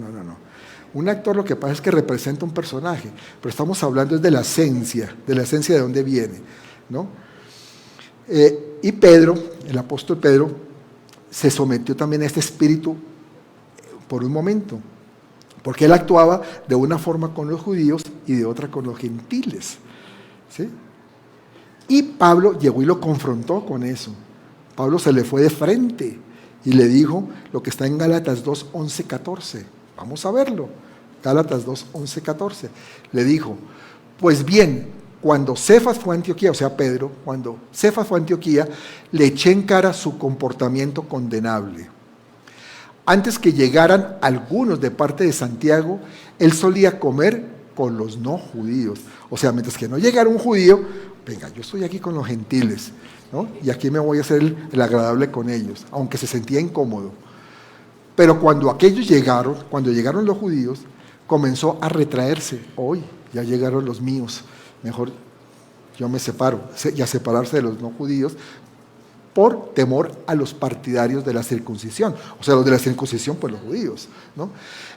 Un actor lo que pasa es que representa un personaje, pero estamos hablando de la esencia de dónde viene, ¿no? Y Pedro, el apóstol Pedro, se sometió también a este espíritu por un momento, porque él actuaba de una forma con los judíos y de otra con los gentiles, ¿sí? Y Pablo llegó y lo confrontó con eso. Pablo se le fue de frente y le dijo lo que está en Gálatas 2, 11, 14. Vamos a verlo. Gálatas 2, 11, 14. Le dijo, pues bien, cuando Cefas fue a Antioquía, o sea Pedro, cuando Cefas fue a Antioquía, le eché en cara su comportamiento condenable. Antes que llegaran algunos de parte de Santiago, él solía comer con los no judíos. O sea, mientras que no llegara un judío, venga, yo estoy aquí con los gentiles, ¿no? Y aquí me voy a hacer el agradable con ellos, aunque se sentía incómodo. Pero cuando llegaron los judíos, comenzó a retraerse. Hoy ya llegaron los míos, mejor yo me separo, y a separarse de los no judíos, por temor a los partidarios de la circuncisión. O sea, los de la circuncisión, pues los judíos, ¿no?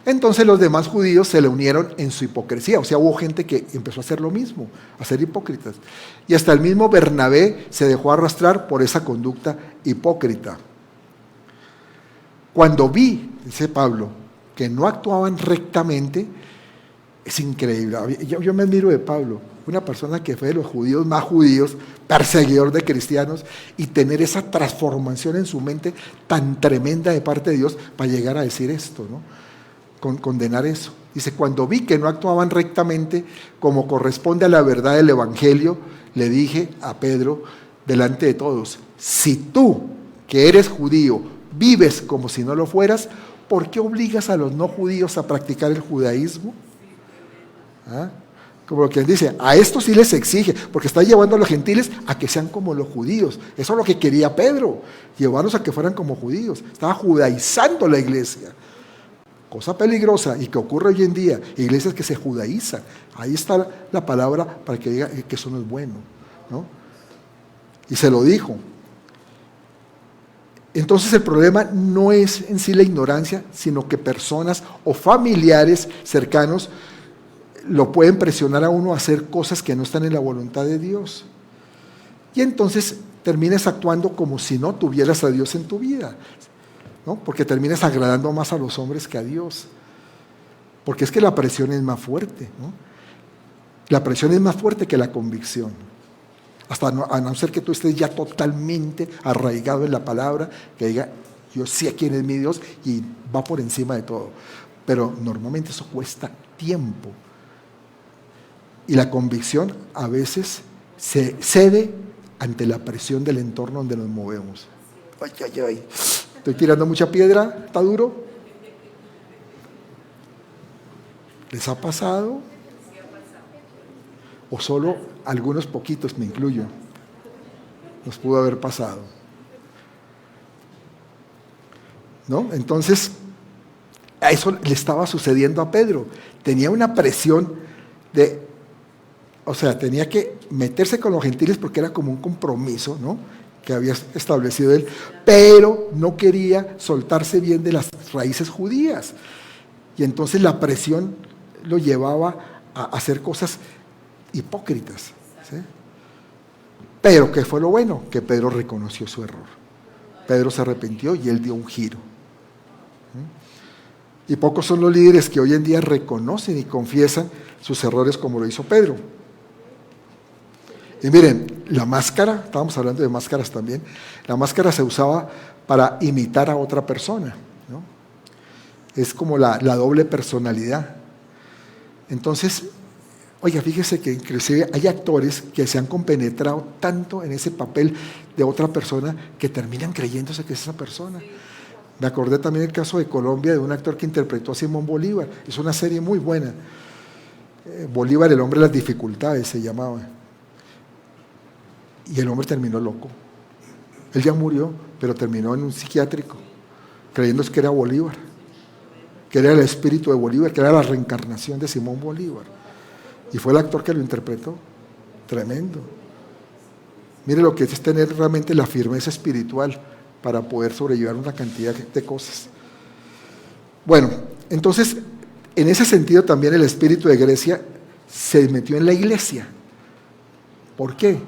Entonces los demás judíos se le unieron en su hipocresía. O sea, hubo gente que empezó a hacer lo mismo, a ser hipócritas. Y hasta el mismo Bernabé se dejó arrastrar por esa conducta hipócrita. Cuando vi, dice Pablo, que no actuaban rectamente, es increíble. Yo me admiro de Pablo, una persona que fue de los judíos más judíos, perseguidor de cristianos, y tener esa transformación en su mente tan tremenda de parte de Dios para llegar a decir esto, ¿no? Condenar eso. Dice, cuando vi que no actuaban rectamente como corresponde a la verdad del Evangelio, le dije a Pedro delante de todos, si tú, que eres judío, vives como si no lo fueras, ¿por qué obligas a los no judíos a practicar el judaísmo? ¿Ah? Como lo que dice, a esto sí les exige, porque está llevando a los gentiles a que sean como los judíos. Eso es lo que quería Pedro, llevarlos a que fueran como judíos. Estaba judaizando la iglesia. Cosa peligrosa y que ocurre hoy en día, iglesias que se judaizan. Ahí está la palabra para que diga que eso no es bueno, ¿no? Y se lo dijo. Entonces el problema no es en sí la ignorancia, sino que personas o familiares cercanos lo pueden presionar a uno a hacer cosas que no están en la voluntad de Dios. Y entonces terminas actuando como si no tuvieras a Dios en tu vida, ¿no? Porque terminas agradando más a los hombres que a Dios. Porque es que la presión es más fuerte, ¿no? La presión es más fuerte que la convicción. A no ser que tú estés ya totalmente arraigado en la palabra, que diga, yo sé quién es mi Dios y va por encima de todo. Pero normalmente eso cuesta tiempo. Y la convicción a veces se cede ante la presión del entorno donde nos movemos. Ay. Estoy tirando mucha piedra, ¿está duro? ¿Les ha pasado? O solo algunos poquitos, me incluyo, nos pudo haber pasado, ¿no? Entonces, a eso le estaba sucediendo a Pedro. Tenía una presión tenía que meterse con los gentiles porque era como un compromiso, ¿no?, que había establecido él, pero no quería soltarse bien de las raíces judías. Y entonces la presión lo llevaba a hacer cosas hipócritas, ¿sí? Pero ¿qué fue lo bueno? Que Pedro reconoció su error. Pedro se arrepintió y él dio un giro. Y pocos son los líderes que hoy en día reconocen y confiesan sus errores como lo hizo Pedro. Y miren, la máscara, estábamos hablando de máscaras también, la máscara se usaba para imitar a otra persona, ¿no? Es como la doble personalidad. Entonces, oiga, fíjese que inclusive hay actores que se han compenetrado tanto en ese papel de otra persona que terminan creyéndose que es esa persona. Me acordé también del caso de Colombia de un actor que interpretó a Simón Bolívar. Es una serie muy buena. Bolívar, el hombre de las dificultades, se llamaba. Y el hombre terminó loco. Él ya murió, pero terminó en un psiquiátrico, creyendo que era Bolívar. que era el espíritu de Bolívar, que era la reencarnación de Simón Bolívar. Y fue el actor que lo interpretó. Tremendo. Mire lo que es tener realmente la firmeza espiritual para poder sobrellevar una cantidad de cosas. Bueno, entonces, en ese sentido también el espíritu de Grecia se metió en la iglesia. ¿Por qué?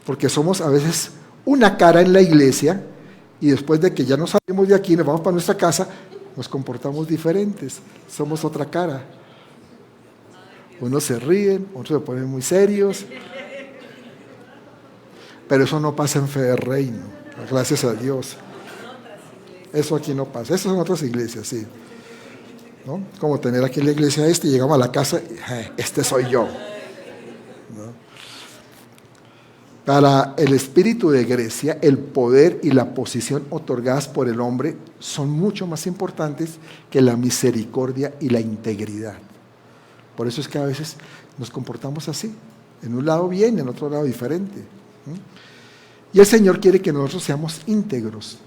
Porque somos a veces una cara en la iglesia y después de que ya nos salimos de aquí, nos vamos para nuestra casa, nos comportamos diferentes, somos otra cara. Unos se ríen, otros se ponen muy serios, pero eso no pasa en Fe de Reino, gracias a Dios. Eso aquí no pasa, eso son otras iglesias, sí. ¿No? Como tener aquí en la iglesia y llegamos a la casa, este soy yo. ¿No? Para el espíritu de Grecia, el poder y la posición otorgadas por el hombre son mucho más importantes que la misericordia y la integridad. Por eso es que a veces nos comportamos así, en un lado bien, en otro lado diferente. Y el Señor quiere que nosotros seamos íntegros.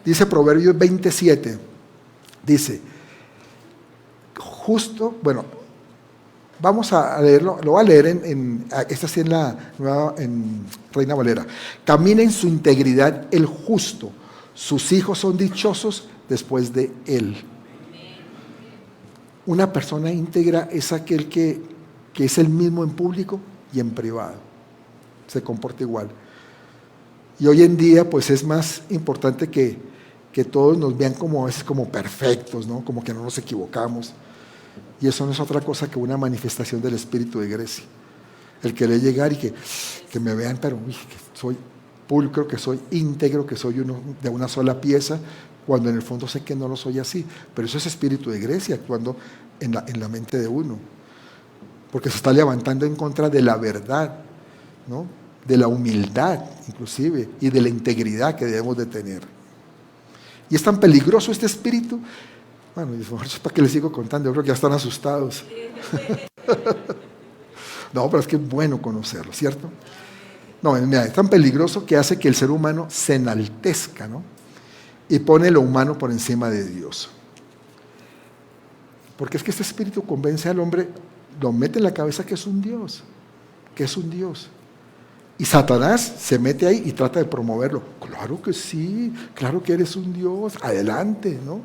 Dice Proverbios 27, dice, justo, bueno, vamos a leerlo, lo voy a leer esta sí en la nueva, en Reina Valera. Camina en su integridad el justo, sus hijos son dichosos después de él. Una persona íntegra es aquel que es el mismo en público y en privado, se comporta igual. Y hoy en día pues es más importante que todos nos vean como a veces como perfectos, ¿no? Como que no nos equivocamos. Y eso no es otra cosa que una manifestación del espíritu de Grecia. El querer llegar y que me vean, pero que soy pulcro, que soy íntegro, que soy uno de una sola pieza, cuando en el fondo sé que no lo soy así. Pero eso es espíritu de Grecia actuando en la mente de uno. Porque se está levantando en contra de la verdad, ¿no? De la humildad, inclusive, y de la integridad que debemos de tener. Y es tan peligroso este espíritu. Bueno, ¿para qué les sigo contando? Yo creo que ya están asustados. No, pero es que es bueno conocerlo, ¿cierto? No, mira, es tan peligroso que hace que el ser humano se enaltezca, ¿no? Y pone lo humano por encima de Dios. Porque es que este espíritu convence al hombre, lo mete en la cabeza que es un Dios, que es un Dios. Y Satanás se mete ahí y trata de promoverlo. Claro que sí, claro que eres un Dios, adelante, ¿no?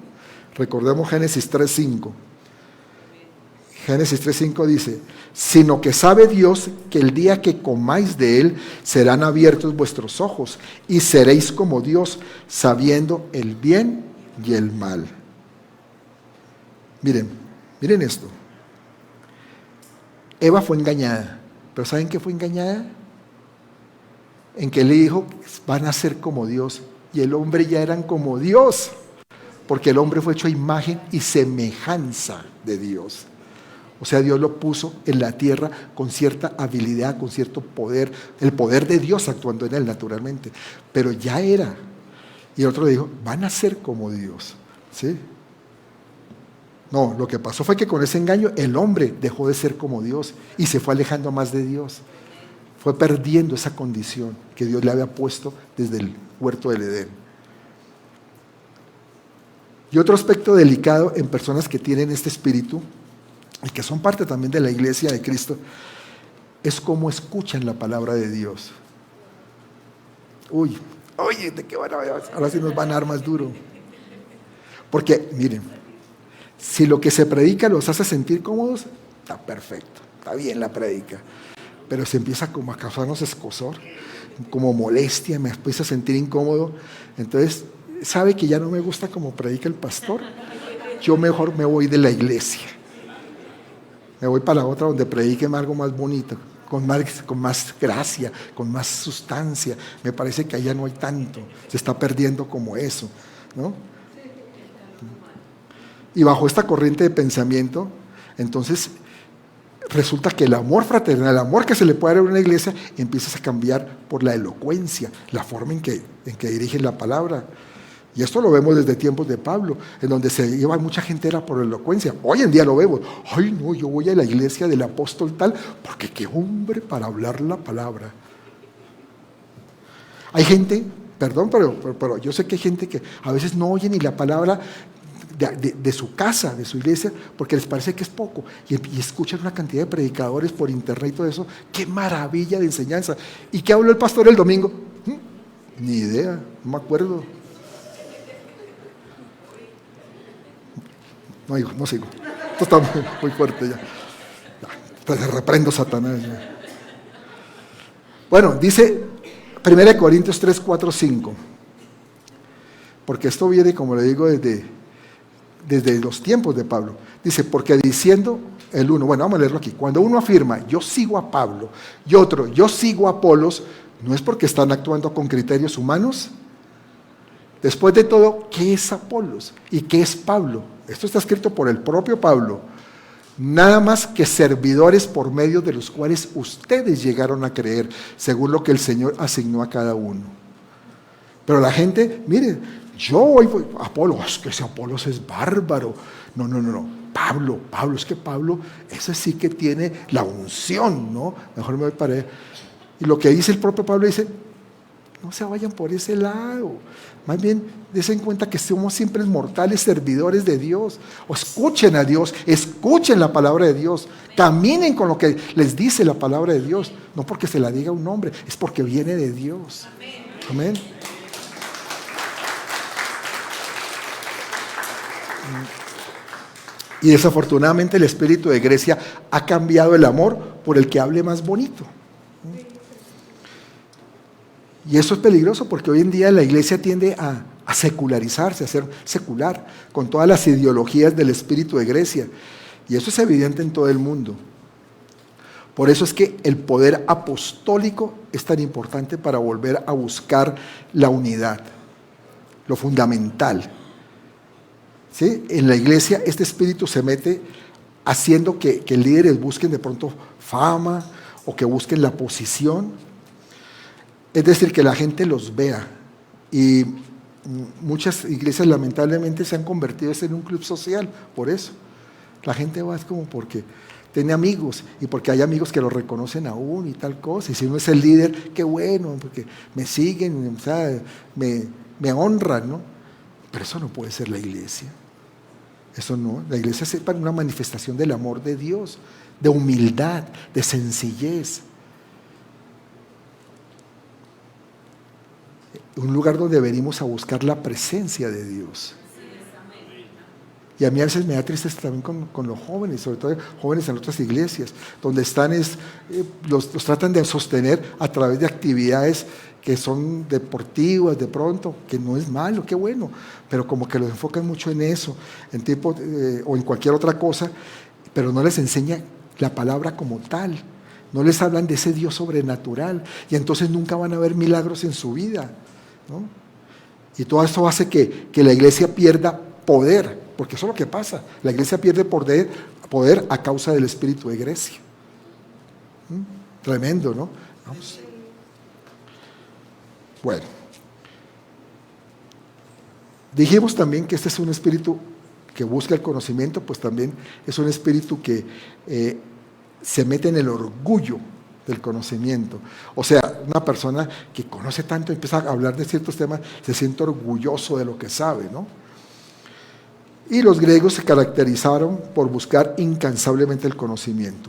Recordemos Génesis 3:5. Génesis 3:5 dice, sino que sabe Dios que el día que comáis de él serán abiertos vuestros ojos y seréis como Dios, sabiendo el bien y el mal. Miren esto. Eva fue engañada, pero ¿saben qué fue engañada? En que le dijo, van a ser como Dios, y el hombre ya eran como Dios, porque el hombre fue hecho a imagen y semejanza de Dios. O sea, Dios lo puso en la tierra con cierta habilidad, con cierto poder, el poder de Dios actuando en él naturalmente, pero ya era. Y el otro le dijo, van a ser como Dios, ¿sí? No, lo que pasó fue que con ese engaño el hombre dejó de ser como Dios y se fue alejando más de Dios. Fue perdiendo esa condición que Dios le había puesto desde el huerto del Edén. Y otro aspecto delicado en personas que tienen este espíritu y que son parte también de la iglesia de Cristo es cómo escuchan la palabra de Dios. Oye, ¿de qué van a ver? Ahora sí nos van a dar más duro. Porque, miren, si lo que se predica los hace sentir cómodos, está perfecto, está bien la predica. Pero se empieza como a causarnos escozor, como molestia, me empieza a sentir incómodo. Entonces, ¿sabe que ya no me gusta como predica el pastor? Yo mejor me voy de la iglesia. Me voy para otra donde predique algo más bonito, con más gracia, con más sustancia. Me parece que allá no hay tanto, se está perdiendo como eso, ¿no? Y bajo esta corriente de pensamiento, entonces resulta que el amor fraternal, el amor que se le puede dar a una iglesia, empieza a cambiar por la elocuencia, la forma en que dirigen la palabra. Y esto lo vemos desde tiempos de Pablo, en donde se lleva mucha gente era por elocuencia. Hoy en día lo vemos. Ay, no, yo voy a la iglesia del apóstol tal, porque qué hombre para hablar la palabra. Hay gente, perdón, pero yo sé que hay gente que a veces no oye ni la palabra, de su casa, de su iglesia, porque les parece que es poco, y escuchan una cantidad de predicadores por internet y todo eso. ¡Qué maravilla de enseñanza! ¿Y qué habló el pastor el domingo? Ni idea, no me acuerdo. No digo, no sigo. Esto está muy fuerte ya. Te reprendo, Satanás. Ya. Bueno, dice 1 Corintios 3, 4, 5. Porque esto viene, como le digo, desde los tiempos de Pablo. Dice, porque diciendo el uno, bueno, vamos a leerlo aquí. Cuando uno afirma, yo sigo a Pablo, y otro, yo sigo a Apolos, ¿no es porque están actuando con criterios humanos? Después de todo, ¿qué es Apolos? ¿Y qué es Pablo? Esto está escrito por el propio Pablo. Nada más que servidores por medio de los cuales ustedes llegaron a creer, según lo que el Señor asignó a cada uno. Pero la gente, mire, yo voy a Apolos, es que ese Apolos es bárbaro. No. Pablo, es que Pablo, ese sí que tiene la unción, ¿no? Mejor me voy para él. Y lo que dice el propio Pablo dice, no se vayan por ese lado. Más bien, den cuenta que somos siempre mortales servidores de Dios. O escuchen a Dios, escuchen la palabra de Dios. Caminen con lo que les dice la palabra de Dios. No porque se la diga un hombre, es porque viene de Dios. Amén. Y desafortunadamente el espíritu de Grecia ha cambiado el amor por el que hable más bonito. Y eso es peligroso porque hoy en día la iglesia tiende a secularizarse, a ser secular, con todas las ideologías del espíritu de Grecia. Y eso es evidente en todo el mundo. Por eso es que el poder apostólico es tan importante para volver a buscar la unidad, lo fundamental. ¿Sí? En la iglesia este espíritu se mete haciendo que líderes busquen de pronto fama o que busquen la posición. Es decir, que la gente los vea. Y muchas iglesias lamentablemente se han convertido en un club social por eso. La gente va es como porque tiene amigos y porque hay amigos que lo reconocen aún y tal cosa. Y si uno es el líder, qué bueno, porque me siguen, o sea, me honran, ¿no? Pero eso no puede ser la iglesia. Eso no. La iglesia es para una manifestación del amor de Dios, de humildad, de sencillez. Un lugar donde venimos a buscar la presencia de Dios. Y a mí a veces me da tristeza también con los jóvenes, sobre todo jóvenes en otras iglesias, donde están los tratan de sostener a través de actividades que son deportivas de pronto, que no es malo, qué bueno, pero como que los enfocan mucho en eso, o en cualquier otra cosa, pero no les enseña la palabra como tal, no les hablan de ese Dios sobrenatural, y entonces nunca van a ver milagros en su vida, ¿no? Y todo esto hace que la iglesia pierda poder, porque eso es lo que pasa. La iglesia pierde poder a causa del espíritu de Grecia. Tremendo, ¿no? Vamos. Bueno, dijimos también que este es un espíritu que busca el conocimiento, pues también es un espíritu que se mete en el orgullo del conocimiento. O sea, una persona que conoce tanto y empieza a hablar de ciertos temas, se siente orgulloso de lo que sabe, ¿no? Y los griegos se caracterizaron por buscar incansablemente el conocimiento,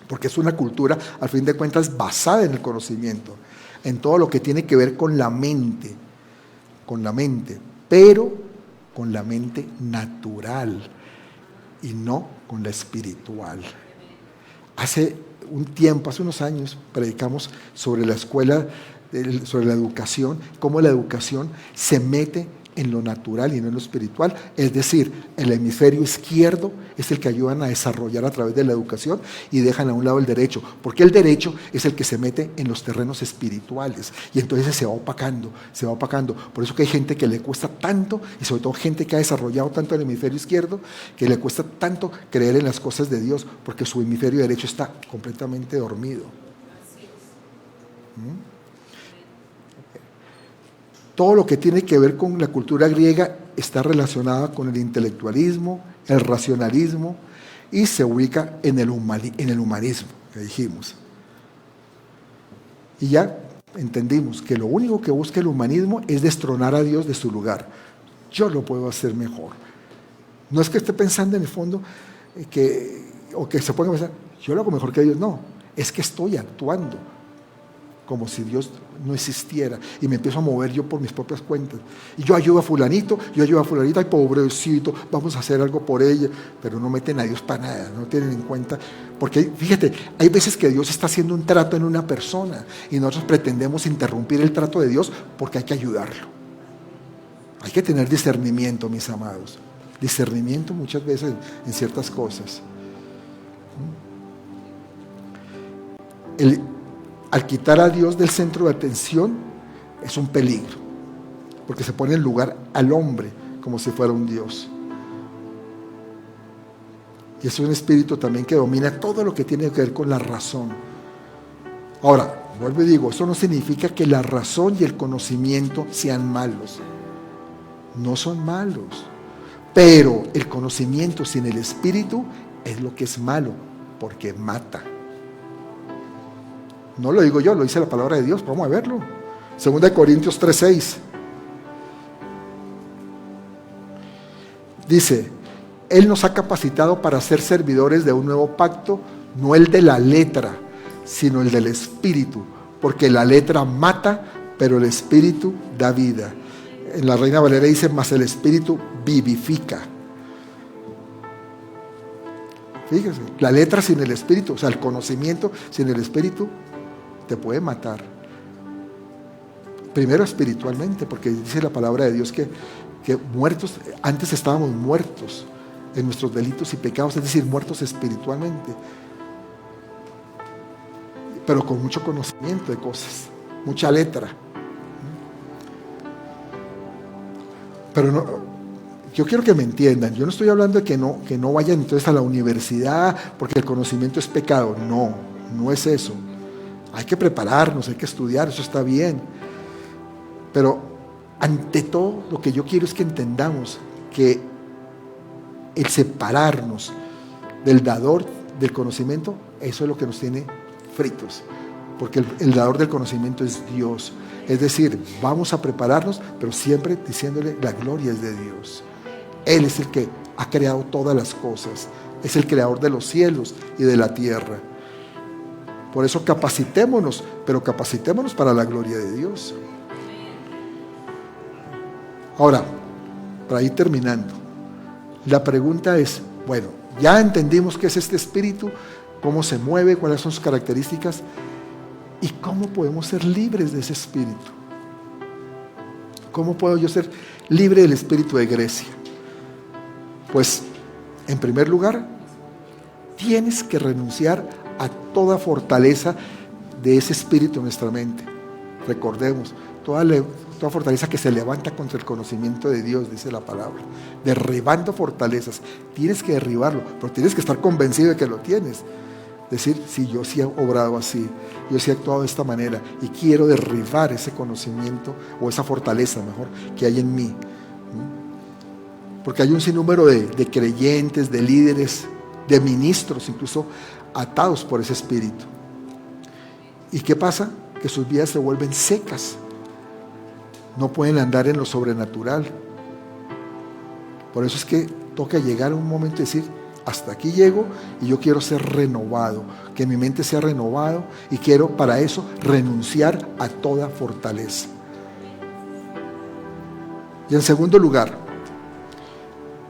porque es una cultura, al fin de cuentas, basada en el conocimiento, en todo lo que tiene que ver con la mente, pero con la mente natural y no con la espiritual. Hace unos años, predicamos sobre la escuela, sobre la educación, cómo la educación se mete en lo natural y no en lo espiritual. Es decir, el hemisferio izquierdo es el que ayudan a desarrollar a través de la educación y dejan a un lado el derecho, porque el derecho es el que se mete en los terrenos espirituales y entonces se va opacando. Por eso que hay gente que le cuesta tanto, y sobre todo gente que ha desarrollado tanto el hemisferio izquierdo, que le cuesta tanto creer en las cosas de Dios, porque su hemisferio derecho está completamente dormido. Todo lo que tiene que ver con la cultura griega está relacionada con el intelectualismo, el racionalismo, y se ubica en el humanismo, que dijimos. Y ya entendimos que lo único que busca el humanismo es destronar a Dios de su lugar. yo lo puedo hacer mejor. No es que esté pensando en el fondo o que se ponga a pensar, yo lo hago mejor que Dios. No, es que estoy actuando como si Dios no existiera y me empiezo a mover yo por mis propias cuentas. Y yo ayudo a fulanito, ay pobrecito, vamos a hacer algo por ella, pero no meten a Dios para nada, no tienen en cuenta. Porque fíjate, hay veces que Dios está haciendo un trato en una persona y nosotros pretendemos interrumpir el trato de Dios porque hay que ayudarlo. Hay que tener discernimiento, mis amados. Discernimiento muchas veces en ciertas cosas. Al quitar a Dios del centro de atención es un peligro, porque se pone en lugar al hombre como si fuera un Dios. Y es un espíritu también que domina todo lo que tiene que ver con la razón. Ahora, vuelvo y digo, eso no significa que la razón y el conocimiento sean malos. No son malos. Pero el conocimiento sin el espíritu es lo que es malo, porque mata. No lo digo yo, lo dice la palabra de Dios, vamos a verlo. 2 Corintios 3:6. Dice, Él nos ha capacitado para ser servidores de un nuevo pacto, no el de la letra, sino el del espíritu, porque la letra mata, pero el espíritu da vida. En la Reina Valera dice, mas el espíritu vivifica. Fíjese, la letra sin el espíritu, o sea, el conocimiento sin el espíritu, te puede matar. Primero espiritualmente, porque dice la palabra de Dios que muertos, antes estábamos muertos en nuestros delitos y pecados, es decir, muertos espiritualmente, pero con mucho conocimiento de cosas, mucha letra. Pero no, yo quiero que me entiendan, yo no estoy hablando de que no vayan entonces a la universidad porque el conocimiento es pecado. No, no es eso. Hay que prepararnos, hay que estudiar, eso está bien. Pero ante todo, lo que yo quiero es que entendamos que el separarnos del dador del conocimiento, eso es lo que nos tiene fritos. Porque el dador del conocimiento es Dios. Es decir, vamos a prepararnos, pero siempre diciéndole la gloria es de Dios. Él es el que ha creado todas las cosas. Es el creador de los cielos y de la tierra. Por eso capacitémonos, pero capacitémonos para la gloria de Dios. Ahora, para ir terminando, la pregunta es, bueno, ya entendimos qué es este espíritu, cómo se mueve, cuáles son sus características y cómo podemos ser libres de ese espíritu. ¿Cómo puedo yo ser libre del espíritu de Grecia? Pues, en primer lugar, tienes que renunciar a toda fortaleza de ese espíritu en nuestra mente. Recordemos, toda fortaleza que se levanta contra el conocimiento de Dios, dice la palabra. Derribando fortalezas. Tienes que derribarlo, pero tienes que estar convencido de que lo tienes. Decir, sí, yo sí he obrado así, yo sí he actuado de esta manera y quiero derribar ese conocimiento o esa fortaleza, mejor, que hay en mí. Porque hay un sinnúmero de creyentes, de líderes, de ministros, incluso atados por ese espíritu. ¿Y qué pasa? Que sus vidas se vuelven secas. No pueden andar en lo sobrenatural. Por eso es que toca llegar a un momento y decir, hasta aquí llego y yo quiero ser renovado, que mi mente sea renovado y quiero para eso renunciar a toda fortaleza. Y en segundo lugar,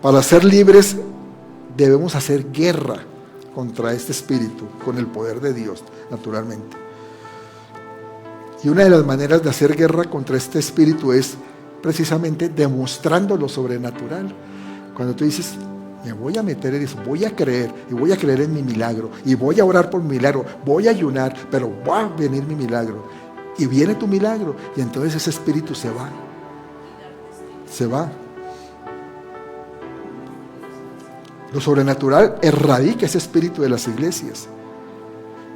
para ser libres debemos hacer guerra contra este espíritu, con el poder de Dios, naturalmente. Y una de las maneras de hacer guerra contra este espíritu es precisamente demostrando lo sobrenatural. Cuando tú dices, me voy a meter en eso, voy a creer, y voy a creer en mi milagro, y voy a orar por mi milagro, voy a ayunar, pero va a venir mi milagro. Y viene tu milagro, y entonces ese espíritu se va. Se va. Lo sobrenatural erradica ese espíritu de las iglesias.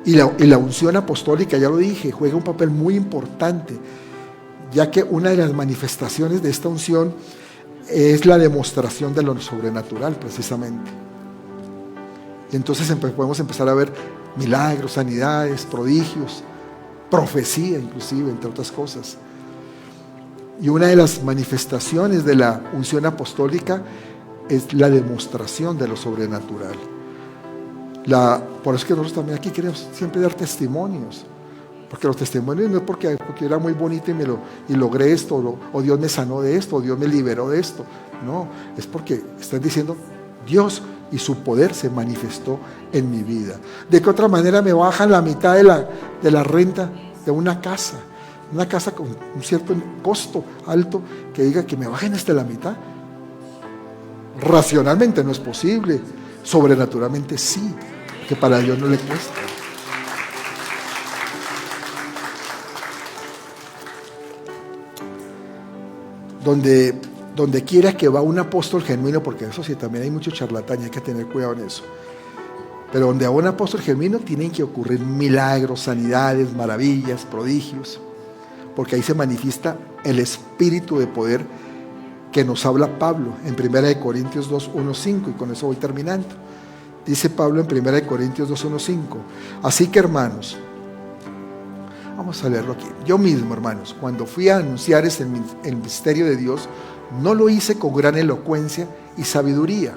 Y la unción apostólica, ya lo dije, juega un papel muy importante, ya que una de las manifestaciones de esta unción es la demostración de lo sobrenatural, precisamente. Y entonces podemos empezar a ver milagros, sanidades, prodigios, profecía inclusive, entre otras cosas. Y una de las manifestaciones de la unción apostólica es la demostración de lo sobrenatural. Por eso es que nosotros también aquí queremos siempre dar testimonios. Porque los testimonios no es porque era muy bonito y logré esto, o Dios me sanó de esto, o Dios me liberó de esto. No, es porque están diciendo, Dios y su poder se manifestó en mi vida. ¿De qué otra manera me bajan la mitad de la renta de una casa? Una casa con un cierto costo alto, que diga que me bajen hasta la mitad. Racionalmente no es posible, sobrenaturalmente sí, que para Dios no le cuesta. Donde quiera que va un apóstol genuino, porque eso sí, también hay mucho charlatán y hay que tener cuidado en eso, pero donde va un apóstol genuino tienen que ocurrir milagros, sanidades, maravillas, prodigios, porque ahí se manifiesta el espíritu de poder que nos habla Pablo en 1 Corintios 2, 1, 5, y con eso voy terminando. Dice Pablo en 1 Corintios 2, 1, 5, así que hermanos, vamos a leerlo aquí. Yo mismo, hermanos, cuando fui a anunciar el misterio de Dios, no lo hice con gran elocuencia y sabiduría.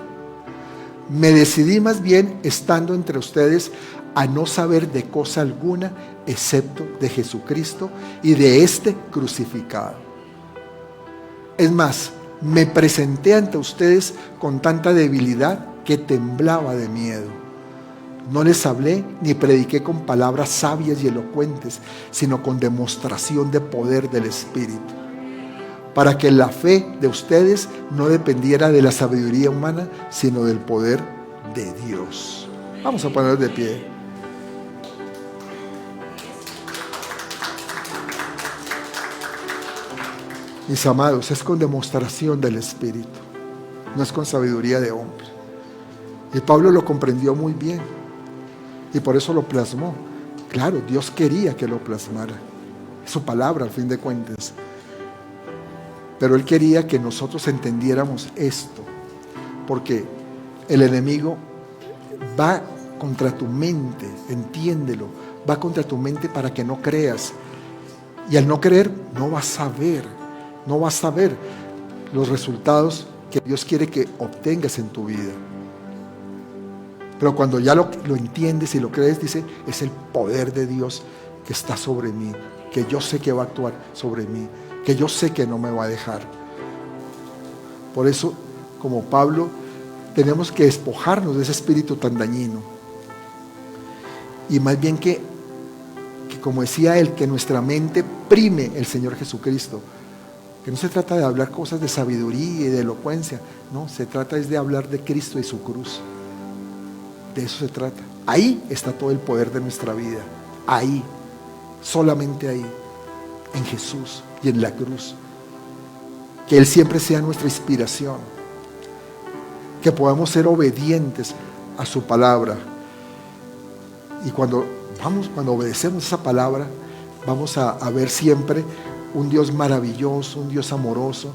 Me decidí más bien, estando entre ustedes, a no saber de cosa alguna, excepto de Jesucristo y de este crucificado. Es más, me presenté ante ustedes con tanta debilidad que temblaba de miedo. No les hablé ni prediqué con palabras sabias y elocuentes, sino con demostración de poder del Espíritu, para que la fe de ustedes no dependiera de la sabiduría humana, sino del poder de Dios. Vamos a ponernos de pie. Mis amados, es con demostración del Espíritu, no es con sabiduría de hombre. Y Pablo lo comprendió muy bien. Y por eso lo plasmó. Claro, Dios quería que lo plasmara. Es su palabra, al fin de cuentas. Pero Él quería que nosotros entendiéramos esto. Porque el enemigo va contra tu mente, entiéndelo. Va contra tu mente para que no creas. Y al no creer, no vas a ver los resultados que Dios quiere que obtengas en tu vida. Pero cuando ya lo entiendes y lo crees, dice, es el poder de Dios que está sobre mí, que yo sé que va a actuar sobre mí, que yo sé que no me va a dejar. Por eso, como Pablo, tenemos que despojarnos de ese espíritu tan dañino. Y más bien que como decía él, que nuestra mente prime el Señor Jesucristo. Que no se trata de hablar cosas de sabiduría y de elocuencia, no, se trata es de hablar de Cristo y su cruz. De eso se trata. Ahí está todo el poder de nuestra vida. Ahí, solamente ahí, en Jesús y en la cruz. Que Él siempre sea nuestra inspiración. Que podamos ser obedientes a su palabra. Y cuando obedecemos esa palabra, vamos a ver siempre un Dios maravilloso, un Dios amoroso,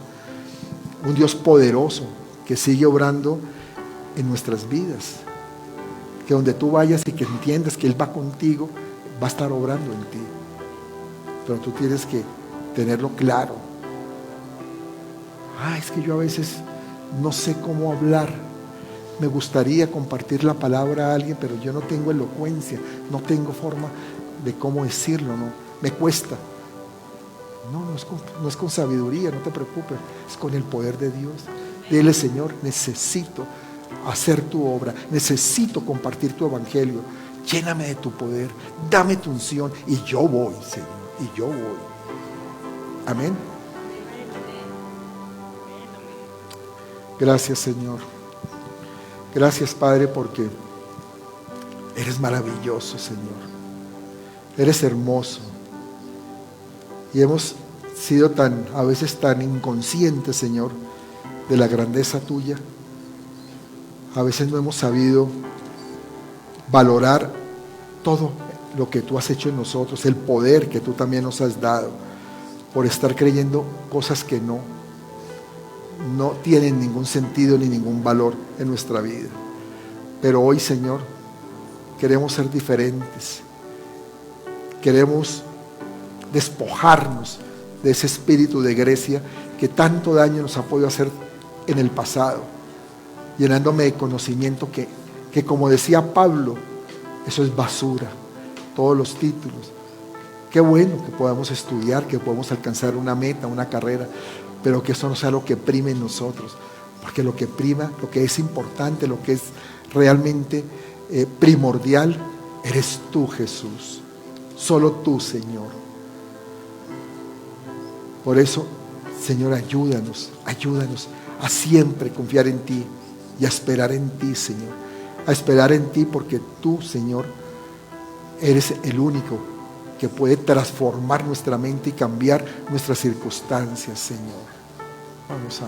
un Dios poderoso que sigue obrando en nuestras vidas. Que donde tú vayas y que entiendas que Él va contigo, va a estar obrando en ti. Pero tú tienes que tenerlo claro. Es que yo a veces no sé cómo hablar. Me gustaría compartir la palabra a alguien, pero yo no tengo elocuencia, no tengo forma de cómo decirlo, no, me cuesta. No es con sabiduría, no te preocupes, es con el poder de Dios. Dile, Señor, necesito hacer tu obra, necesito compartir tu evangelio, lléname de tu poder, dame tu unción y yo voy, Señor, y yo voy. Amén. Gracias, Señor. Gracias, Padre, porque eres maravilloso, Señor. Eres hermoso. Y hemos sido a veces tan inconscientes, Señor, de la grandeza tuya. A veces no hemos sabido valorar todo lo que tú has hecho en nosotros, el poder que tú también nos has dado, por estar creyendo cosas que no tienen ningún sentido ni ningún valor en nuestra vida. Pero hoy, Señor, queremos ser diferentes. Queremos despojarnos de ese espíritu de Grecia que tanto daño nos ha podido hacer en el pasado, llenándome de conocimiento que como decía Pablo, eso es basura, todos los títulos. Qué bueno que podamos estudiar, que podamos alcanzar una meta, una carrera, pero que eso no sea lo que prime en nosotros, porque lo que prima, lo que es importante, lo que es realmente primordial, eres tú, Jesús, solo tú, Señor. Por eso, Señor, ayúdanos a siempre confiar en ti y a esperar en ti, Señor, a esperar en ti, porque tú, Señor, eres el único que puede transformar nuestra mente y cambiar nuestras circunstancias, Señor. Vamos a